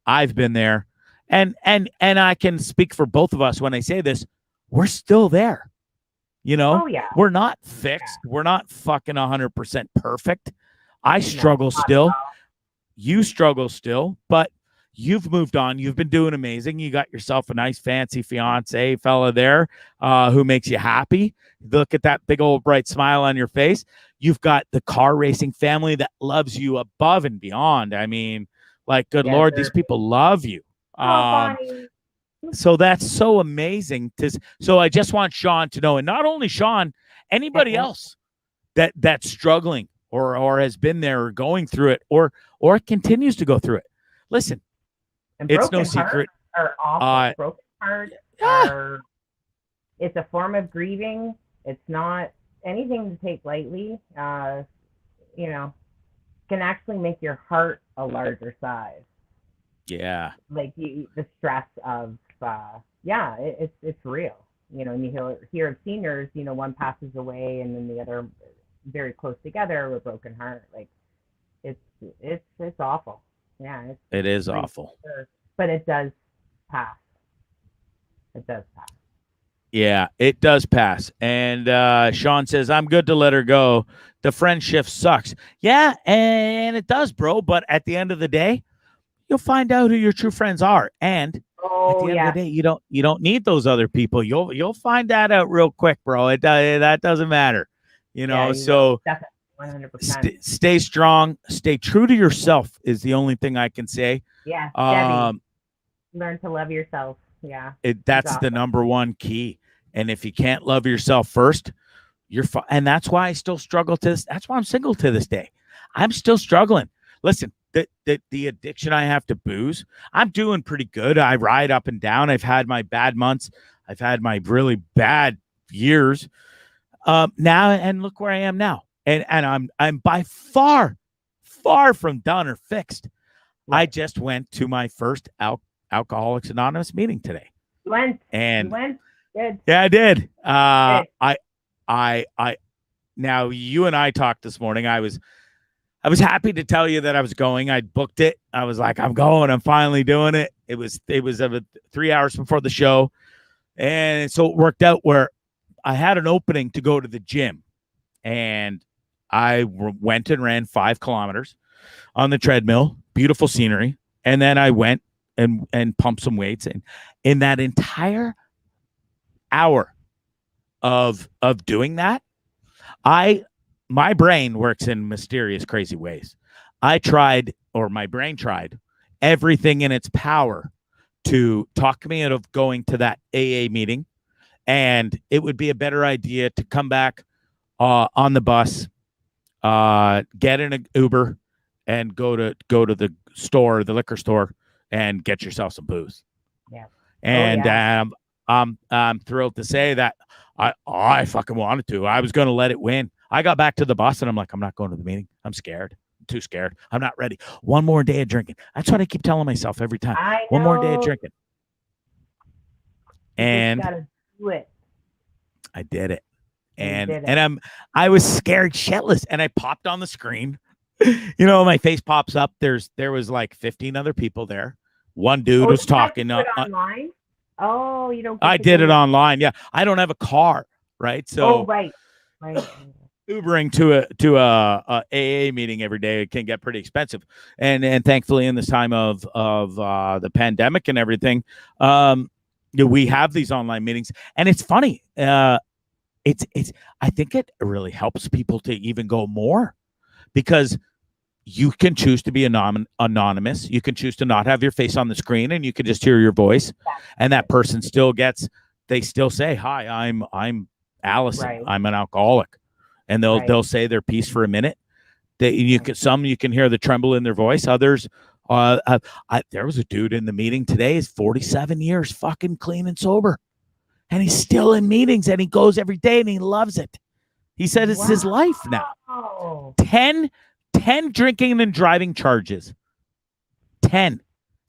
I've been there, and I can speak for both of us when I say this. We're still there. We're not fixed. We're not fucking 100% perfect. I struggle still. You struggle still, but You've moved on. You've been doing amazing. You got yourself a nice, fancy fiance fella there who makes you happy. Look at that big old bright smile on your face. You've got the car racing family that loves you above and beyond. I mean, like, good Lord, these people love you. Bonnie. So that's so amazing. So I just want Sean to know, and not only Sean, anybody else that's struggling or has been there or going through it or continues to go through it. Listen, and it's no secret. Are awful. Broken hearts are. It's a form of grieving. It's not anything to take lightly. You know, can actually make your heart a larger size. Yeah. Like the stress of, it's real. You know, and you hear of seniors, you know, one passes away and then the other very close together with a broken heart. Like it's awful. Yeah. It is awful. Sure. But it does pass. It does pass. Yeah, it does pass. And Sean says, I'm good to let her go. The friendship sucks. Yeah, and it does, bro. But at the end of the day, you'll find out who your true friends are. And at the end of the day, you don't need those other people. You'll find that out real quick, bro. That doesn't matter. You know, so definitely 100%. Stay strong, stay true to yourself is the only thing I can say. Yeah. Debbie, learn to love yourself. Yeah. That's awesome. The number one key. And if you can't love yourself first, you're fine. And that's why I still struggle to this. That's why I'm single to this day. I'm still struggling. Listen, the addiction I have to booze, I'm doing pretty good. I ride up and down. I've had my bad months. I've had my really bad years. Now, and look where I am now. And I'm by far from done or fixed. Right. I just went to my first Alcoholics Anonymous meeting today. You went? Good. Yeah, I did. I now you and I talked this morning. I was happy to tell you that I was going. I booked it. I was like, I'm going. I'm finally doing it. It was 3 hours before the show. And so it worked out where I had an opening to go to the gym. And I went and ran 5 kilometers on the treadmill, beautiful scenery. And then I went and pumped some weights. And in that entire hour of doing that, my brain works in mysterious, crazy ways. My brain tried everything in its power to talk me out of going to that AA meeting. And it would be a better idea to come back on the bus, get in an Uber, and go to the store, the liquor store, and get yourself some booze. Yeah. And I'm thrilled to say that I fucking wanted to. I was going to let it win. I got back to the bus and I'm like, I'm not going to the meeting. I'm scared. I'm too scared. I'm not ready. One more day of drinking. That's what I keep telling myself every time. One more day of drinking. And gotta do it. I did it. And I was scared shitless. And I popped on the screen. You know, my face pops up. There was like 15 other people there. One dude was talking. Online? Oh, you don't. I did it online. Yeah, I don't have a car, right? So right. Ubering to a AA meeting every day can get pretty expensive, and thankfully in this time of the pandemic and everything, we have these online meetings, and it's funny. It's I think it really helps people to even go more, because you can choose to be anonymous. You can choose to not have your face on the screen, and you can just hear your voice. And that person they still say, "Hi, I'm Allison. Right. I'm an alcoholic," and they'll say their piece for a minute. You can hear the tremble in their voice. Others, there was a dude in the meeting today. He's 47 years, fucking clean and sober, and he's still in meetings, and he goes every day, and he loves it. He said it's his life now. 10 drinking and driving charges. 10.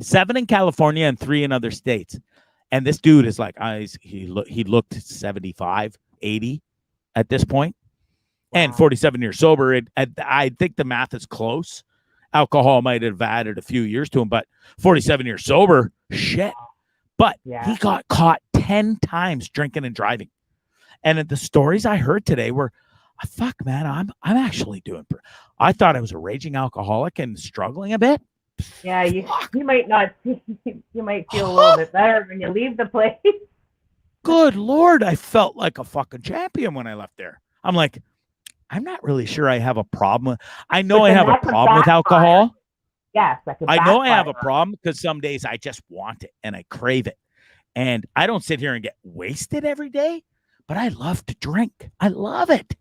7 in California and 3 in other states. And this dude is like, he looked 75, 80 at this point. Wow. And 47 years sober. I think the math is close. Alcohol might have added a few years to him, but 47 years sober, shit. But he got caught 10 times drinking and driving. And the stories I heard today were, fuck, man, I'm actually doing. I thought I was a raging alcoholic and struggling a bit. Yeah, you might not see, you might feel a little bit better when you leave the place. Good Lord, I felt like a fucking champion when I left there. I'm like, I'm not really sure I have a problem. I know I have a problem with alcohol. Yes, that could I know I have a backfire. problem because some days I just want it and I crave it. And I don't sit here and get wasted every day, but I love to drink. I love it.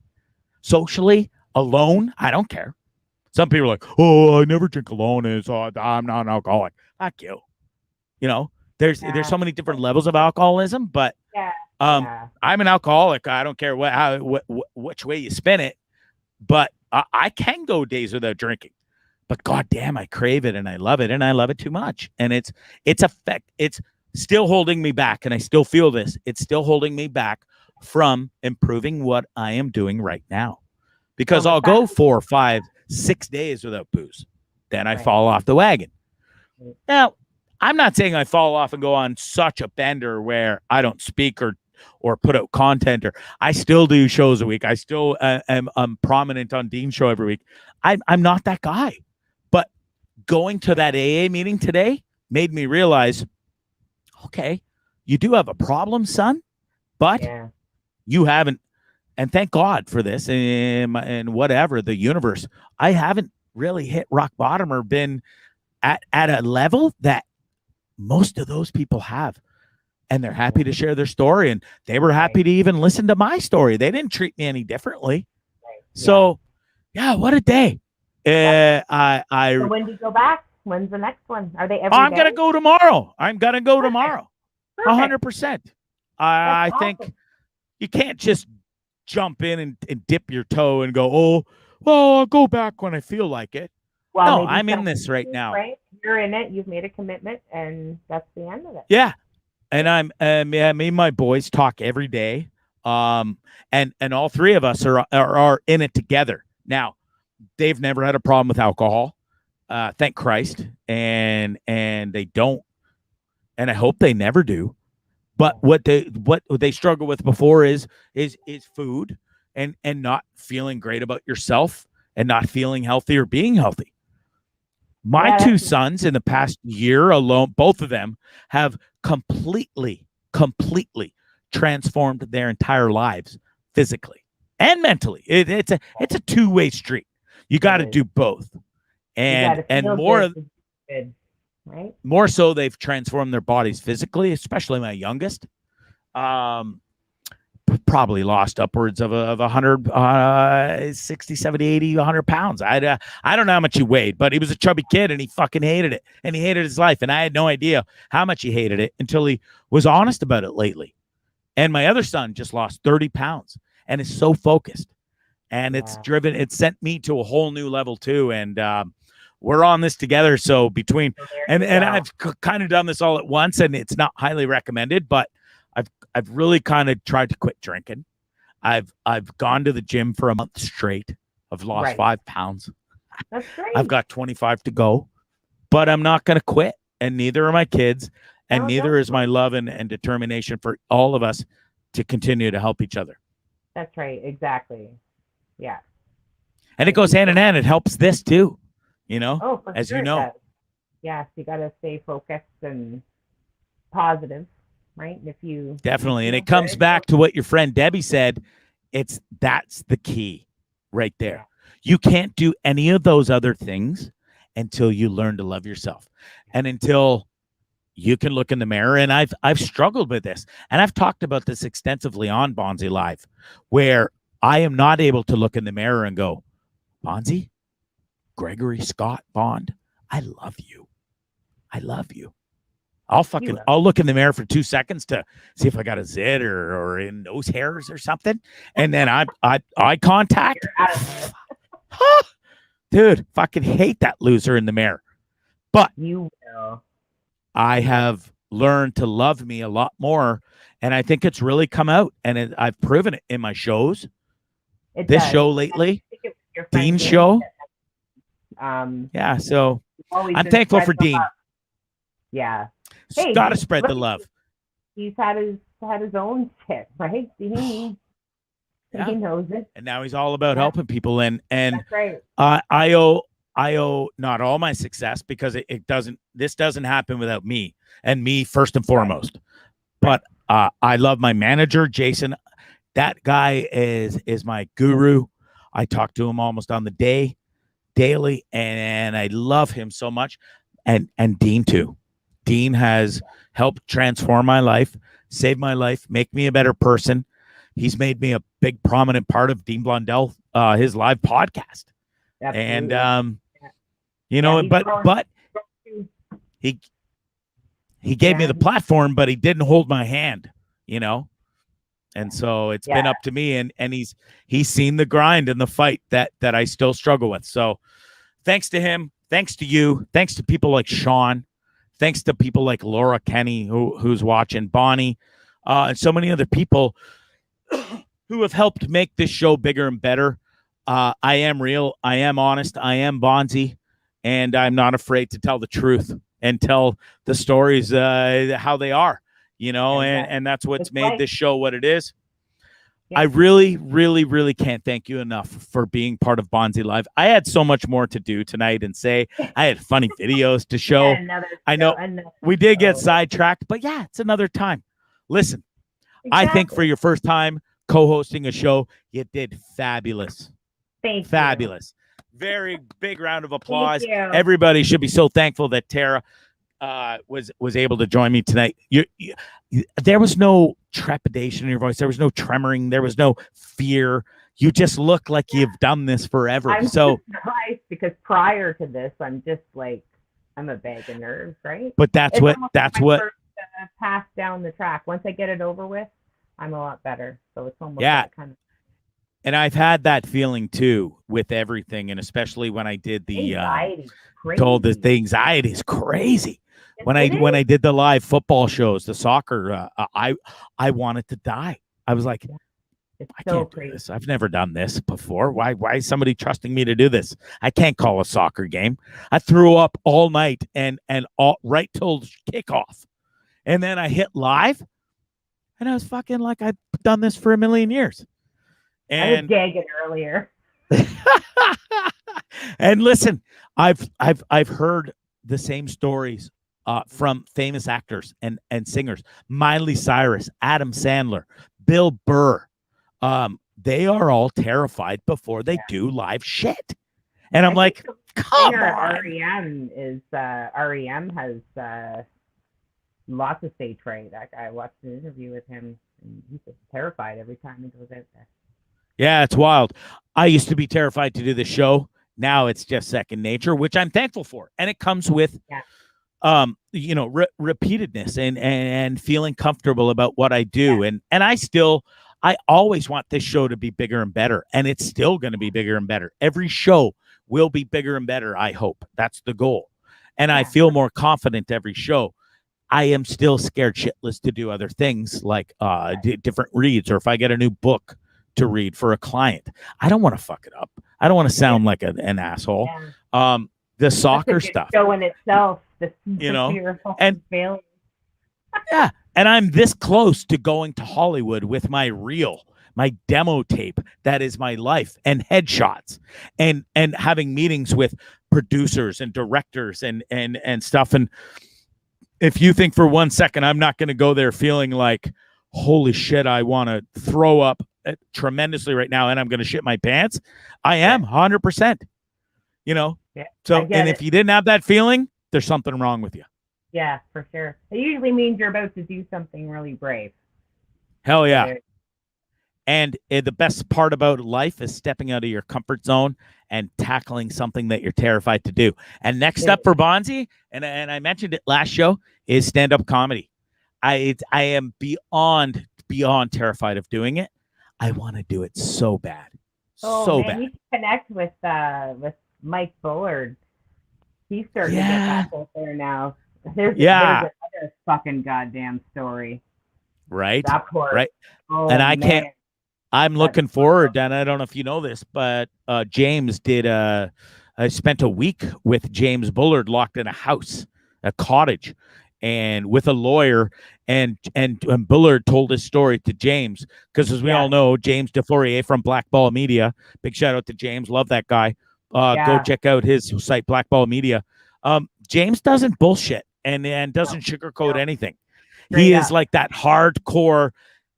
Socially, alone, I don't care. Some people are like, oh, I never drink alone, and so I'm not an alcoholic. Fuck you. You know, there's so many different levels of alcoholism, but I'm an alcoholic. I don't care which way you spin it, but I can go days without drinking. But goddamn, I crave it and I love it, and I love it too much. And it's still holding me back, and I still feel this. It's still holding me back from improving what I am doing right now, because I'll go 4, 5, 6 days without booze, then I fall off the wagon. Now, I'm not saying I fall off and go on such a bender where I don't speak or put out content, or I still do shows a week. I still am prominent on Dean's show every week. I'm not that guy. But going to that AA meeting today made me realize, okay, you do have a problem, son, but you haven't, and thank God for this and whatever, the universe, I haven't really hit rock bottom or been at a level that most of those people have. And they're happy to share their story, and they were happy to even listen to my story. They didn't treat me any differently. So, what a day. So when do you go back? When's the next one? Are they every day? I'm going to go tomorrow. 100%. I think you can't just jump in and dip your toe and go, oh, well, I'll go back when I feel like it. Well, no, I'm in this right now. Right? You're in it. You've made a commitment, and that's the end of it. Yeah. And me and my boys talk every day. And all three of us are in it together. Now, they've never had a problem with alcohol. Thank Christ. And they don't. And I hope they never do. But what they struggle with before is food and not feeling great about yourself and not feeling healthy or being healthy. My two sons in the past year alone, both of them have completely transformed their entire lives physically and mentally. It's a two-way street. You got to do both. And more good, right? More so, they've transformed their bodies physically, especially my youngest. Probably lost upwards of 100, 60, 70, 80, 100 pounds. I don't know how much he weighed, but he was a chubby kid and he fucking hated it. And he hated his life. And I had no idea how much he hated it until he was honest about it lately. And my other son just lost 30 pounds and is so focused. And it's sent me to a whole new level too. And we're on this together. So and I've kind of done this all at once, and it's not highly recommended, but I've really kind of tried to quit drinking. I've gone to the gym for a month straight. I've lost 5 pounds. That's great. I've got 25 to go, but I'm not going to quit. And neither are my kids. And neither is my love and determination for all of us to continue to help each other. That's right. Exactly. Yeah. And it goes hand in hand. It helps this too, as sure you know. Yes, you got to stay focused and positive. Right. If you definitely. And it comes back to what your friend Debbie said. That's the key right there. Yeah. You can't do any of those other things until you learn to love yourself and until you can look in the mirror. And I've struggled with this, and I've talked about this extensively on Bondzee Live, where I am not able to look in the mirror and go, Bondzee, Gregory Scott Bond, I love you. I love you. I'll look in the mirror for 2 seconds to see if I got a zit or in nose hairs or something. And then eye contact. Dude, fucking hate that loser in the mirror. But you will. I have learned to love me a lot more. And I think it's really come out. And I've proven it in my shows. Show lately. Dean's show. So I'm thankful for Dean. Yeah. Hey, got to spread the love. He's had his own shit, right? He knows it. And now he's all about helping people. And that's right. I owe I owe not all my success because this doesn't happen without me and me first and foremost. But I love my manager, Jason. That guy is my guru. I talk to him almost on the daily, and I love him so much. And Dean too. Dean has helped transform my life, save my life, make me a better person. He's made me a big prominent part of Dean Blundell, his live podcast. Absolutely. And but he gave me the platform, but he didn't hold my hand, And so it's been up to me, and he's seen the grind and the fight that I still struggle with. So thanks to him, thanks to you, thanks to people like Sean, thanks to people like Laura Kenny who's watching, Bonnie, and so many other people who have helped make this show bigger and better. I am real, I am honest, I am Bondzee, and I'm not afraid to tell the truth and tell the stories how they are. And that's what's made this show what it is. Yeah. I really, really, really can't thank you enough for being part of Bondzee Live. I had so much more to do tonight and say. I had funny videos to show. I know we did get sidetracked, but it's another time. Listen, I think for your first time co-hosting a show, you did fabulous. Thank fabulous. You. Very big round of applause. Everybody should be so thankful that Tara was able to join me tonight. There was no trepidation in your voice. There was no tremoring. There was no fear. You just look like you've done this forever. I'm surprised because prior to this, I'm just like, I'm a bag of nerves, right? But that's what first, pass down the track. Once I get it over with, I'm a lot better. So it's almost like kind of. And I've had that feeling too with everything, and especially when I did the the anxiety is crazy. When I did the live football shows, the soccer, I wanted to die. I was like, I can't do this. I've never done this before. Why is somebody trusting me to do this? I can't call a soccer game. I threw up all night and all right till kickoff, and then I hit live, and I was fucking like I've done this for a million years. And I was gagging earlier. And listen, I've heard the same stories from famous actors and singers. Miley Cyrus, Adam Sandler, Bill Burr. They are all terrified before they do live shit. And I'm like, come on. REM has lots of stage fright. I watched an interview with him, and he's just terrified every time he goes out there. Yeah, it's wild. I used to be terrified to do the show. Now it's just second nature, which I'm thankful for. And it comes with, repeatedness and feeling comfortable about what I do. Yeah. And I always want this show to be bigger and better. And it's still going to be bigger and better. Every show will be bigger and better, I hope. That's the goal. And I feel more confident every show. I am still scared shitless to do other things like different reads, or if I get a new book to read for a client. I don't want to fuck it up. I don't want to sound like an asshole. Yeah. The soccer stuff. Show in itself, and failing. Yeah, and I'm this close to going to Hollywood with my reel, my demo tape. That is my life, and headshots, and having meetings with producers and directors and stuff. And if you think for 1 second I'm not going to go there feeling like, holy shit, I want to throw up tremendously right now and I'm going to shit my pants, I am 100%. So, and if you didn't have that feeling, there's something wrong with you. Yeah, for sure. It usually means you're about to do something really brave. Hell yeah. And the best part about life is stepping out of your comfort zone and tackling something that you're terrified to do. And next up for Bondzee, and I mentioned it last show, is stand-up comedy. I am beyond terrified of doing it. I want to do it so bad. Bad. You connect with Mike Bullard. He's starting to get back out there now. There's another fucking goddamn story. Right. That part. Right. Oh, and I'm looking forward, and I don't know if you know this, but James I spent a week with James Bullard locked in a house, a cottage, and with a lawyer, and Bullard told his story to James, because as we all know, James DeFourier from Black Ball Media, big shout out to James, love that guy. Go check out his site, Blackball Media. James doesn't bullshit and doesn't sugarcoat anything. He is like that hardcore,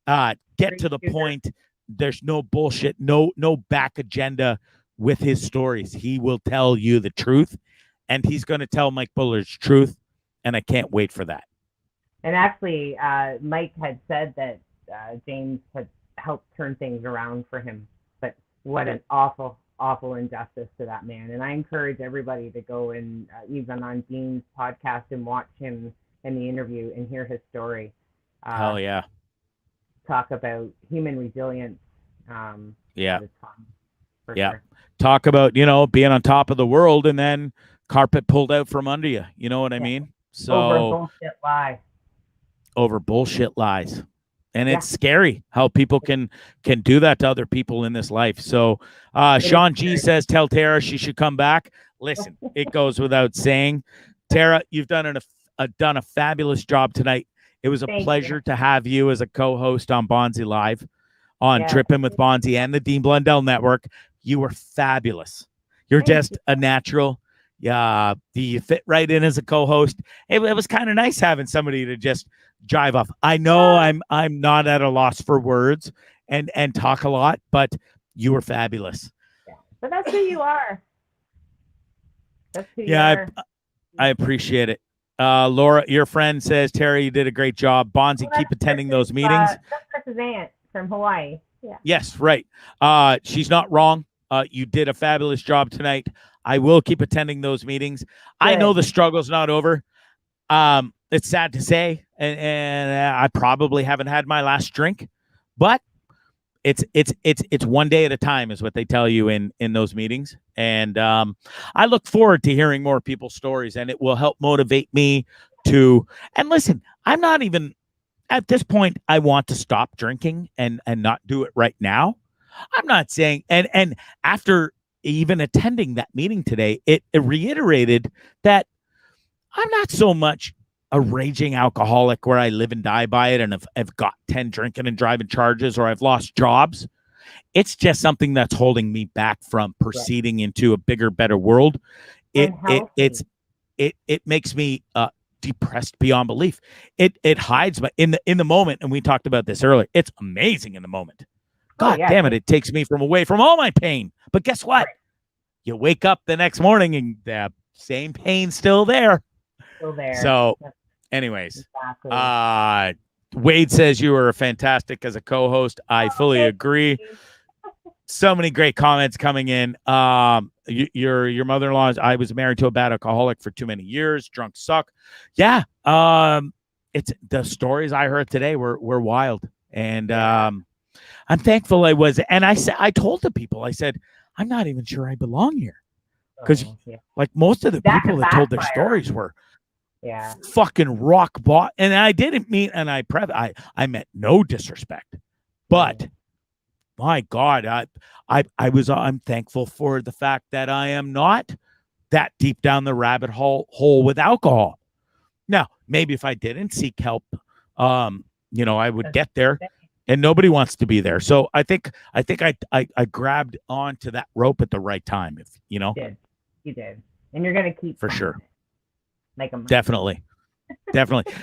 get to the point. There's no bullshit, no back agenda with his stories. He will tell you the truth, and he's going to tell Mike Bullard's truth, and I can't wait for that. And actually, Mike had said that James had helped turn things around for him, but what an awful injustice to that man. And I encourage everybody to go and even on Dean's podcast and watch him in the interview and hear his story. Hell yeah. Talk about human resilience. Sure. Sure. Talk about, being on top of the world and then carpet pulled out from under you. You know what I mean? So over bullshit lies. And it's scary how people can do that to other people in this life. So Sean G says, tell Tara she should come back. Listen, it goes without saying. Tara, you've done a fabulous job tonight. It was a pleasure to have you as a co-host on Bondzee Live, on Trippin With Bondzee and the Dean Blundell Network. You were fabulous. You're just a natural. Yeah, you fit right in as a co-host. It was kind of nice having somebody to just drive off. I know I'm not at a loss for words and talk a lot, but you were fabulous. Yeah. But that's who you are. That's who you are. I appreciate it. Laura, your friend says, Terry, you did a great job. Bondzee, keep attending those meetings. That's Chris's aunt from Hawaii. Yeah. Yes, right. She's not wrong. You did a fabulous job tonight. I will keep attending those meetings. Good. I know the struggle's not over. It's sad to say, and I probably haven't had my last drink, but it's one day at a time is what they tell you in those meetings. And I look forward to hearing more people's stories, and it will help motivate me to, and listen, I'm not even at this point, I want to stop drinking and not do it right now. I'm not saying, and after even attending that meeting today, it reiterated that I'm not so much a raging alcoholic where I live and die by it and I've got 10 drinking and driving charges or I've lost jobs. It's just something that's holding me back from proceeding into a bigger, better world. It makes me depressed beyond belief. It hides my in the moment, and we talked about this earlier. It's amazing in the moment. God damn it, it takes me away from all my pain. But guess what? Right. You wake up the next morning and the same pain's still there. Still there. So, anyways, Wade says you were fantastic as a co-host. I fully agree. So many great comments coming in. Your mother-in-law, I was married to a bad alcoholic for too many years. Drunk suck. Yeah. It's the stories I heard today were wild. And I'm thankful I was. And I told the people, I said, I'm not even sure I belong here. Because like most of the people that told their stories were fucking rock bottom. And I didn't mean, and I meant no disrespect, but my God, I'm thankful for the fact that I am not that deep down the rabbit hole with alcohol. Now, maybe if I didn't seek help, I would get there, and nobody wants to be there. So I think I grabbed onto that rope at the right time. If you know, you did, and you're gonna keep for sure. Make them definitely.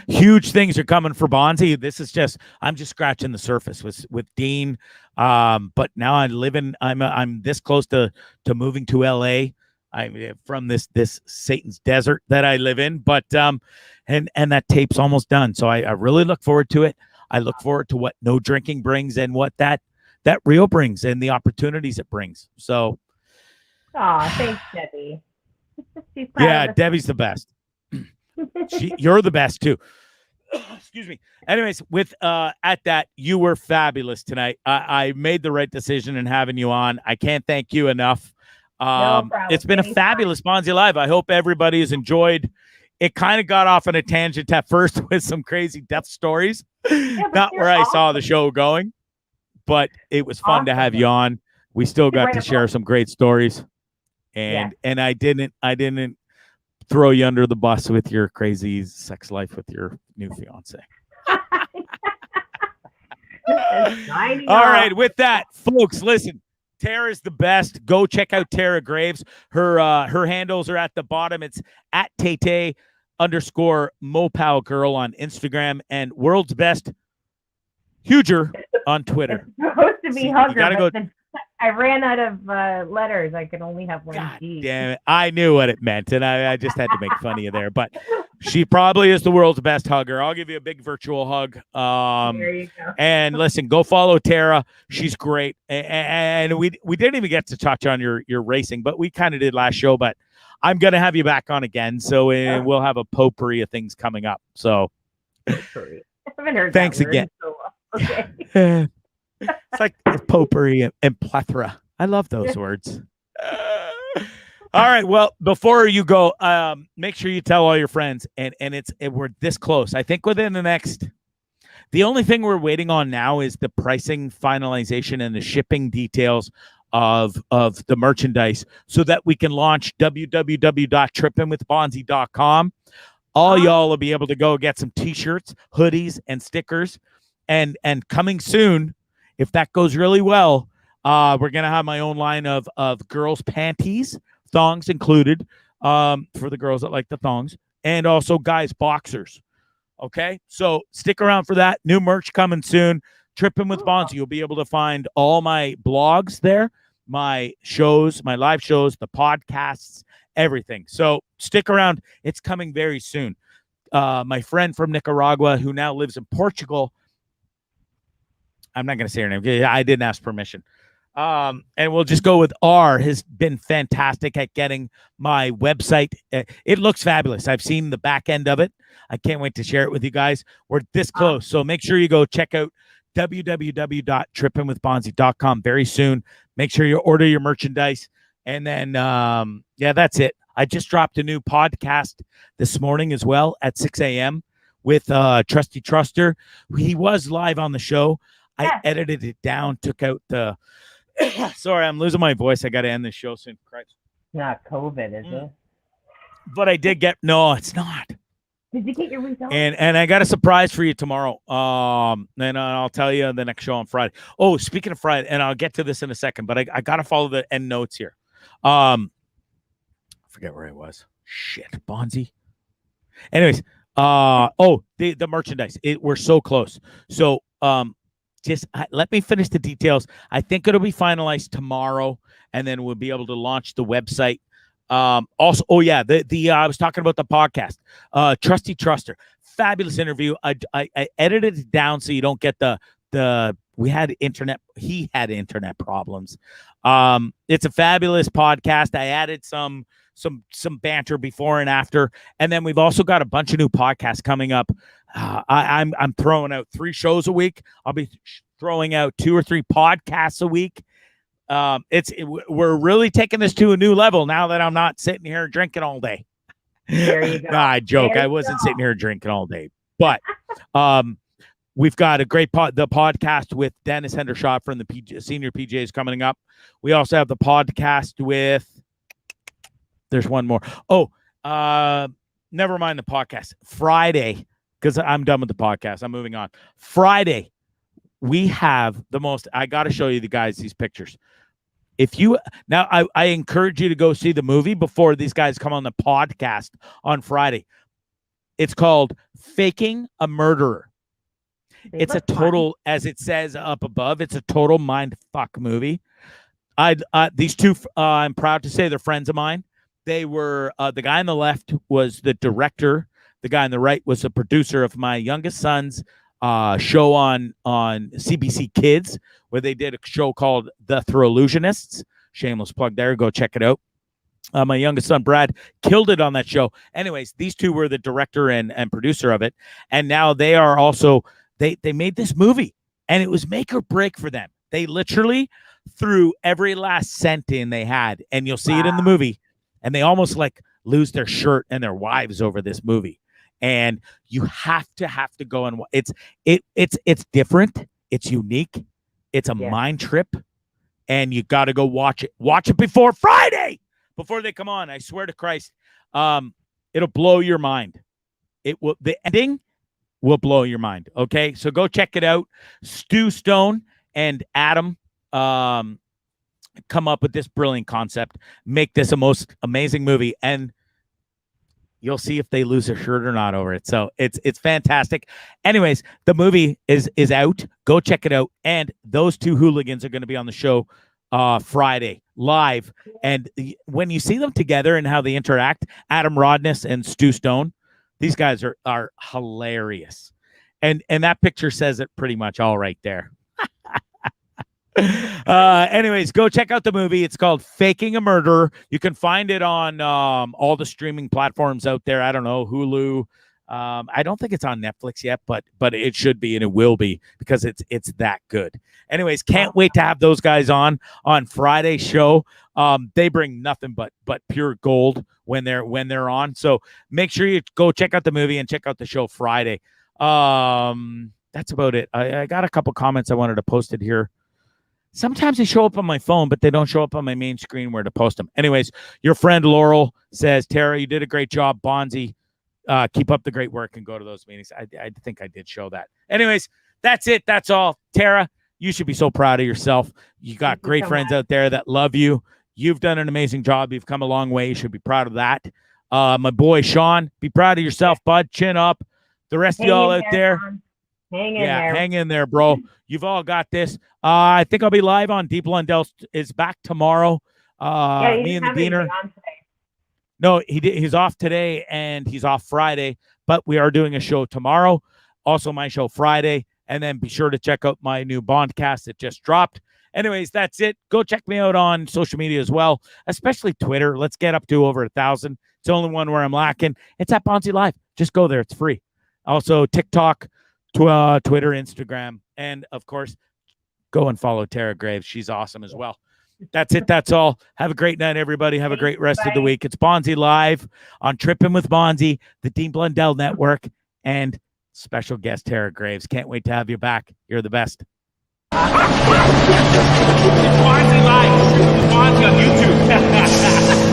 Huge things are coming for Bondzee. This is I'm just scratching the surface with Dean. But now I'm this close to moving to LA. I'm from this Satan's desert that I live in, but and that tape's almost done. So I really look forward to it. I look forward to what no drinking brings and what that reel brings and the opportunities it brings. So thanks, Debbie. Debbie's the best. You're the best too. Excuse me. Anyways, with at that, you were fabulous tonight. I made the right decision in having you on. I can't thank you enough. It's been a fabulous Bondzee Live. I hope everybody has enjoyed. It kind of got off on a tangent at first with some crazy death stories. Not where I saw the show going, but it was fun to have you on. We still got to share some great stories, and I didn't throw you under the bus with your crazy sex life with your new fiance. All right, with that, folks, listen, Tara's the best. Go check out Tara Graves. Her handles are at the bottom. It's at Tete_Mopal Girl on Instagram and World's Best Huger on Twitter. It's supposed to be Hugger, but go. I ran out of letters. I could only have one God G. damn it. I knew what it meant, and I just had to make fun of you there. But she probably is the world's best hugger. I'll give you a big virtual hug. There you go. And listen, go follow Tara. She's great. And we didn't even get to touch on your racing, but we kind of did last show. But I'm going to have you back on again. So we'll have a potpourri of things coming up. So potpourri. I haven't heard thanks that word again. So okay. It's like potpourri and plethora. I love those words. All right. Well, before you go, make sure you tell all your friends. And we're this close. I think within the next. The only thing we're waiting on now is the pricing finalization and the shipping details of the merchandise so that we can launch www.trippinwithbondzee.com. All y'all will be able to go get some t-shirts, hoodies, and stickers. And coming soon, if that goes really well, we're going to have my own line of girls' panties, thongs included, for the girls that like the thongs, and also guys' boxers. Okay, so stick around for that. New merch coming soon. Trippin' with Bondzee. You'll be able to find all my blogs there, my shows, my live shows, the podcasts, everything. So stick around. It's coming very soon. My friend from Nicaragua who now lives in Portugal. I'm not going to say her name. I didn't ask permission. And we'll just go with R, has been fantastic at getting my website. It looks fabulous. I've seen the back end of it. I can't wait to share it with you guys. We're this close. So make sure you go check out www.trippinwithbondzee.com very soon. Make sure you order your merchandise. And then, that's it. I just dropped a new podcast this morning as well at 6 a.m. with Trusty Truster. He was live on the show. I edited it down, took out the... Sorry, I'm losing my voice. I got to end this show soon. Christ. Not COVID, is it? But I did get... No, it's not. Did you get your results? And I got a surprise for you tomorrow. And I'll tell you the next show on Friday. Oh, speaking of Friday, and I'll get to this in a second, but I got to follow the end notes here. I forget where I was. Shit, Bondzee. Anyways, the merchandise. We're so close. So, just let me finish the details. I think it'll be finalized tomorrow, and then we'll be able to launch the website. Also, I was talking about the podcast. Trusty Truster, fabulous interview. I edited it down so you don't get we had internet. He had internet problems. It's a fabulous podcast. I added some banter before and after, and then we've also got a bunch of new podcasts coming up. I'm throwing out 3 shows a week. I'll be throwing out 2 or 3 podcasts a week. We're really taking this to a new level now that I'm not sitting here drinking all day. There you go. No, I joke. I wasn't sitting here drinking all day, but we've got a great the podcast with Dennis Hendershot from the Senior PJs coming up. We also have the podcast with. There's one more. Never mind the podcast. Friday, because I'm done with the podcast. I'm moving on. Friday, we have the most. I got to show you these pictures. I encourage you to go see the movie before these guys come on the podcast on Friday. It's called Faking a Murderer. It's a total, as it says up above, it's a total mind fuck movie. These two, I'm proud to say they're friends of mine. They were, the guy on the left was the director. The guy on the right was the producer of my youngest son's show on CBC Kids, where they did a show called The Thrillutionists. Shameless plug there. Go check it out. My youngest son, Brad, killed it on that show. Anyways, these two were the director and producer of it. And now they are also, they made this movie, and it was make or break for them. They literally threw every last cent in they had, and you'll see it in the movie. And they almost like lose their shirt and their wives over this movie. And you have to go and it's different. It's unique. It's a mind trip, and you got to go watch it. Watch it before Friday, before they come on. I swear to Christ, it'll blow your mind. The ending will blow your mind. Okay, so go check it out. Stu Stone and Adam come up with this brilliant concept, make this a most amazing movie, and you'll see if they lose their shirt or not over it. So it's fantastic. Anyways, the movie is out. Go check it out. And those two hooligans are going to be on the show Friday live. And when you see them together and how they interact, Adam Rodness and Stu Stone, these guys are hilarious. And that picture says it pretty much all right there. Anyways, go check out the movie. It's called Faking a Murderer. You can find it on all the streaming platforms out there. I don't know, Hulu. I don't think it's on Netflix yet, but it should be, and it will be, because it's that good. Anyways, can't wait to have those guys on Friday's show. They bring nothing but pure gold when they're on. So make sure you go check out the movie and check out the show Friday. That's about it. I got a couple comments I wanted to post it here. Sometimes they show up on my phone, but they don't show up on my main screen where to post them. Anyways, your friend Laurel says, Tara, you did a great job. Bondzee, keep up the great work and go to those meetings. I think I did show that. Anyways, that's it. That's all. Tara, you should be so proud of yourself. You got great friends out there that love you. You've done an amazing job. You've come a long way. You should be proud of that. My boy, Sean, be proud of yourself, bud. Chin up. The rest of y'all out there. Hang in there. Hang in there, bro. You've all got this. I think I'll be live on Deep Blundell is back tomorrow. Me and the Deaner. No, he's off today and he's off Friday, but we are doing a show tomorrow. Also, my show Friday. And then be sure to check out my new Bondcast that just dropped. Anyways, that's it. Go check me out on social media as well, especially Twitter. Let's get up to over 1,000. It's the only one where I'm lacking. It's at Bondzee Live. Just go there. It's free. Also, TikTok, Twitter, Instagram, and of course, go and follow Tara Graves. She's awesome as well. That's it. That's all. Have a great night, everybody. Have a great rest of the week. It's Bondzee Live on Trippin with Bondzee, the Dean Blundell Network, and special guest Tara Graves. Can't wait to have you back. You're the best. It's Bondzee Live. Bondzee on YouTube.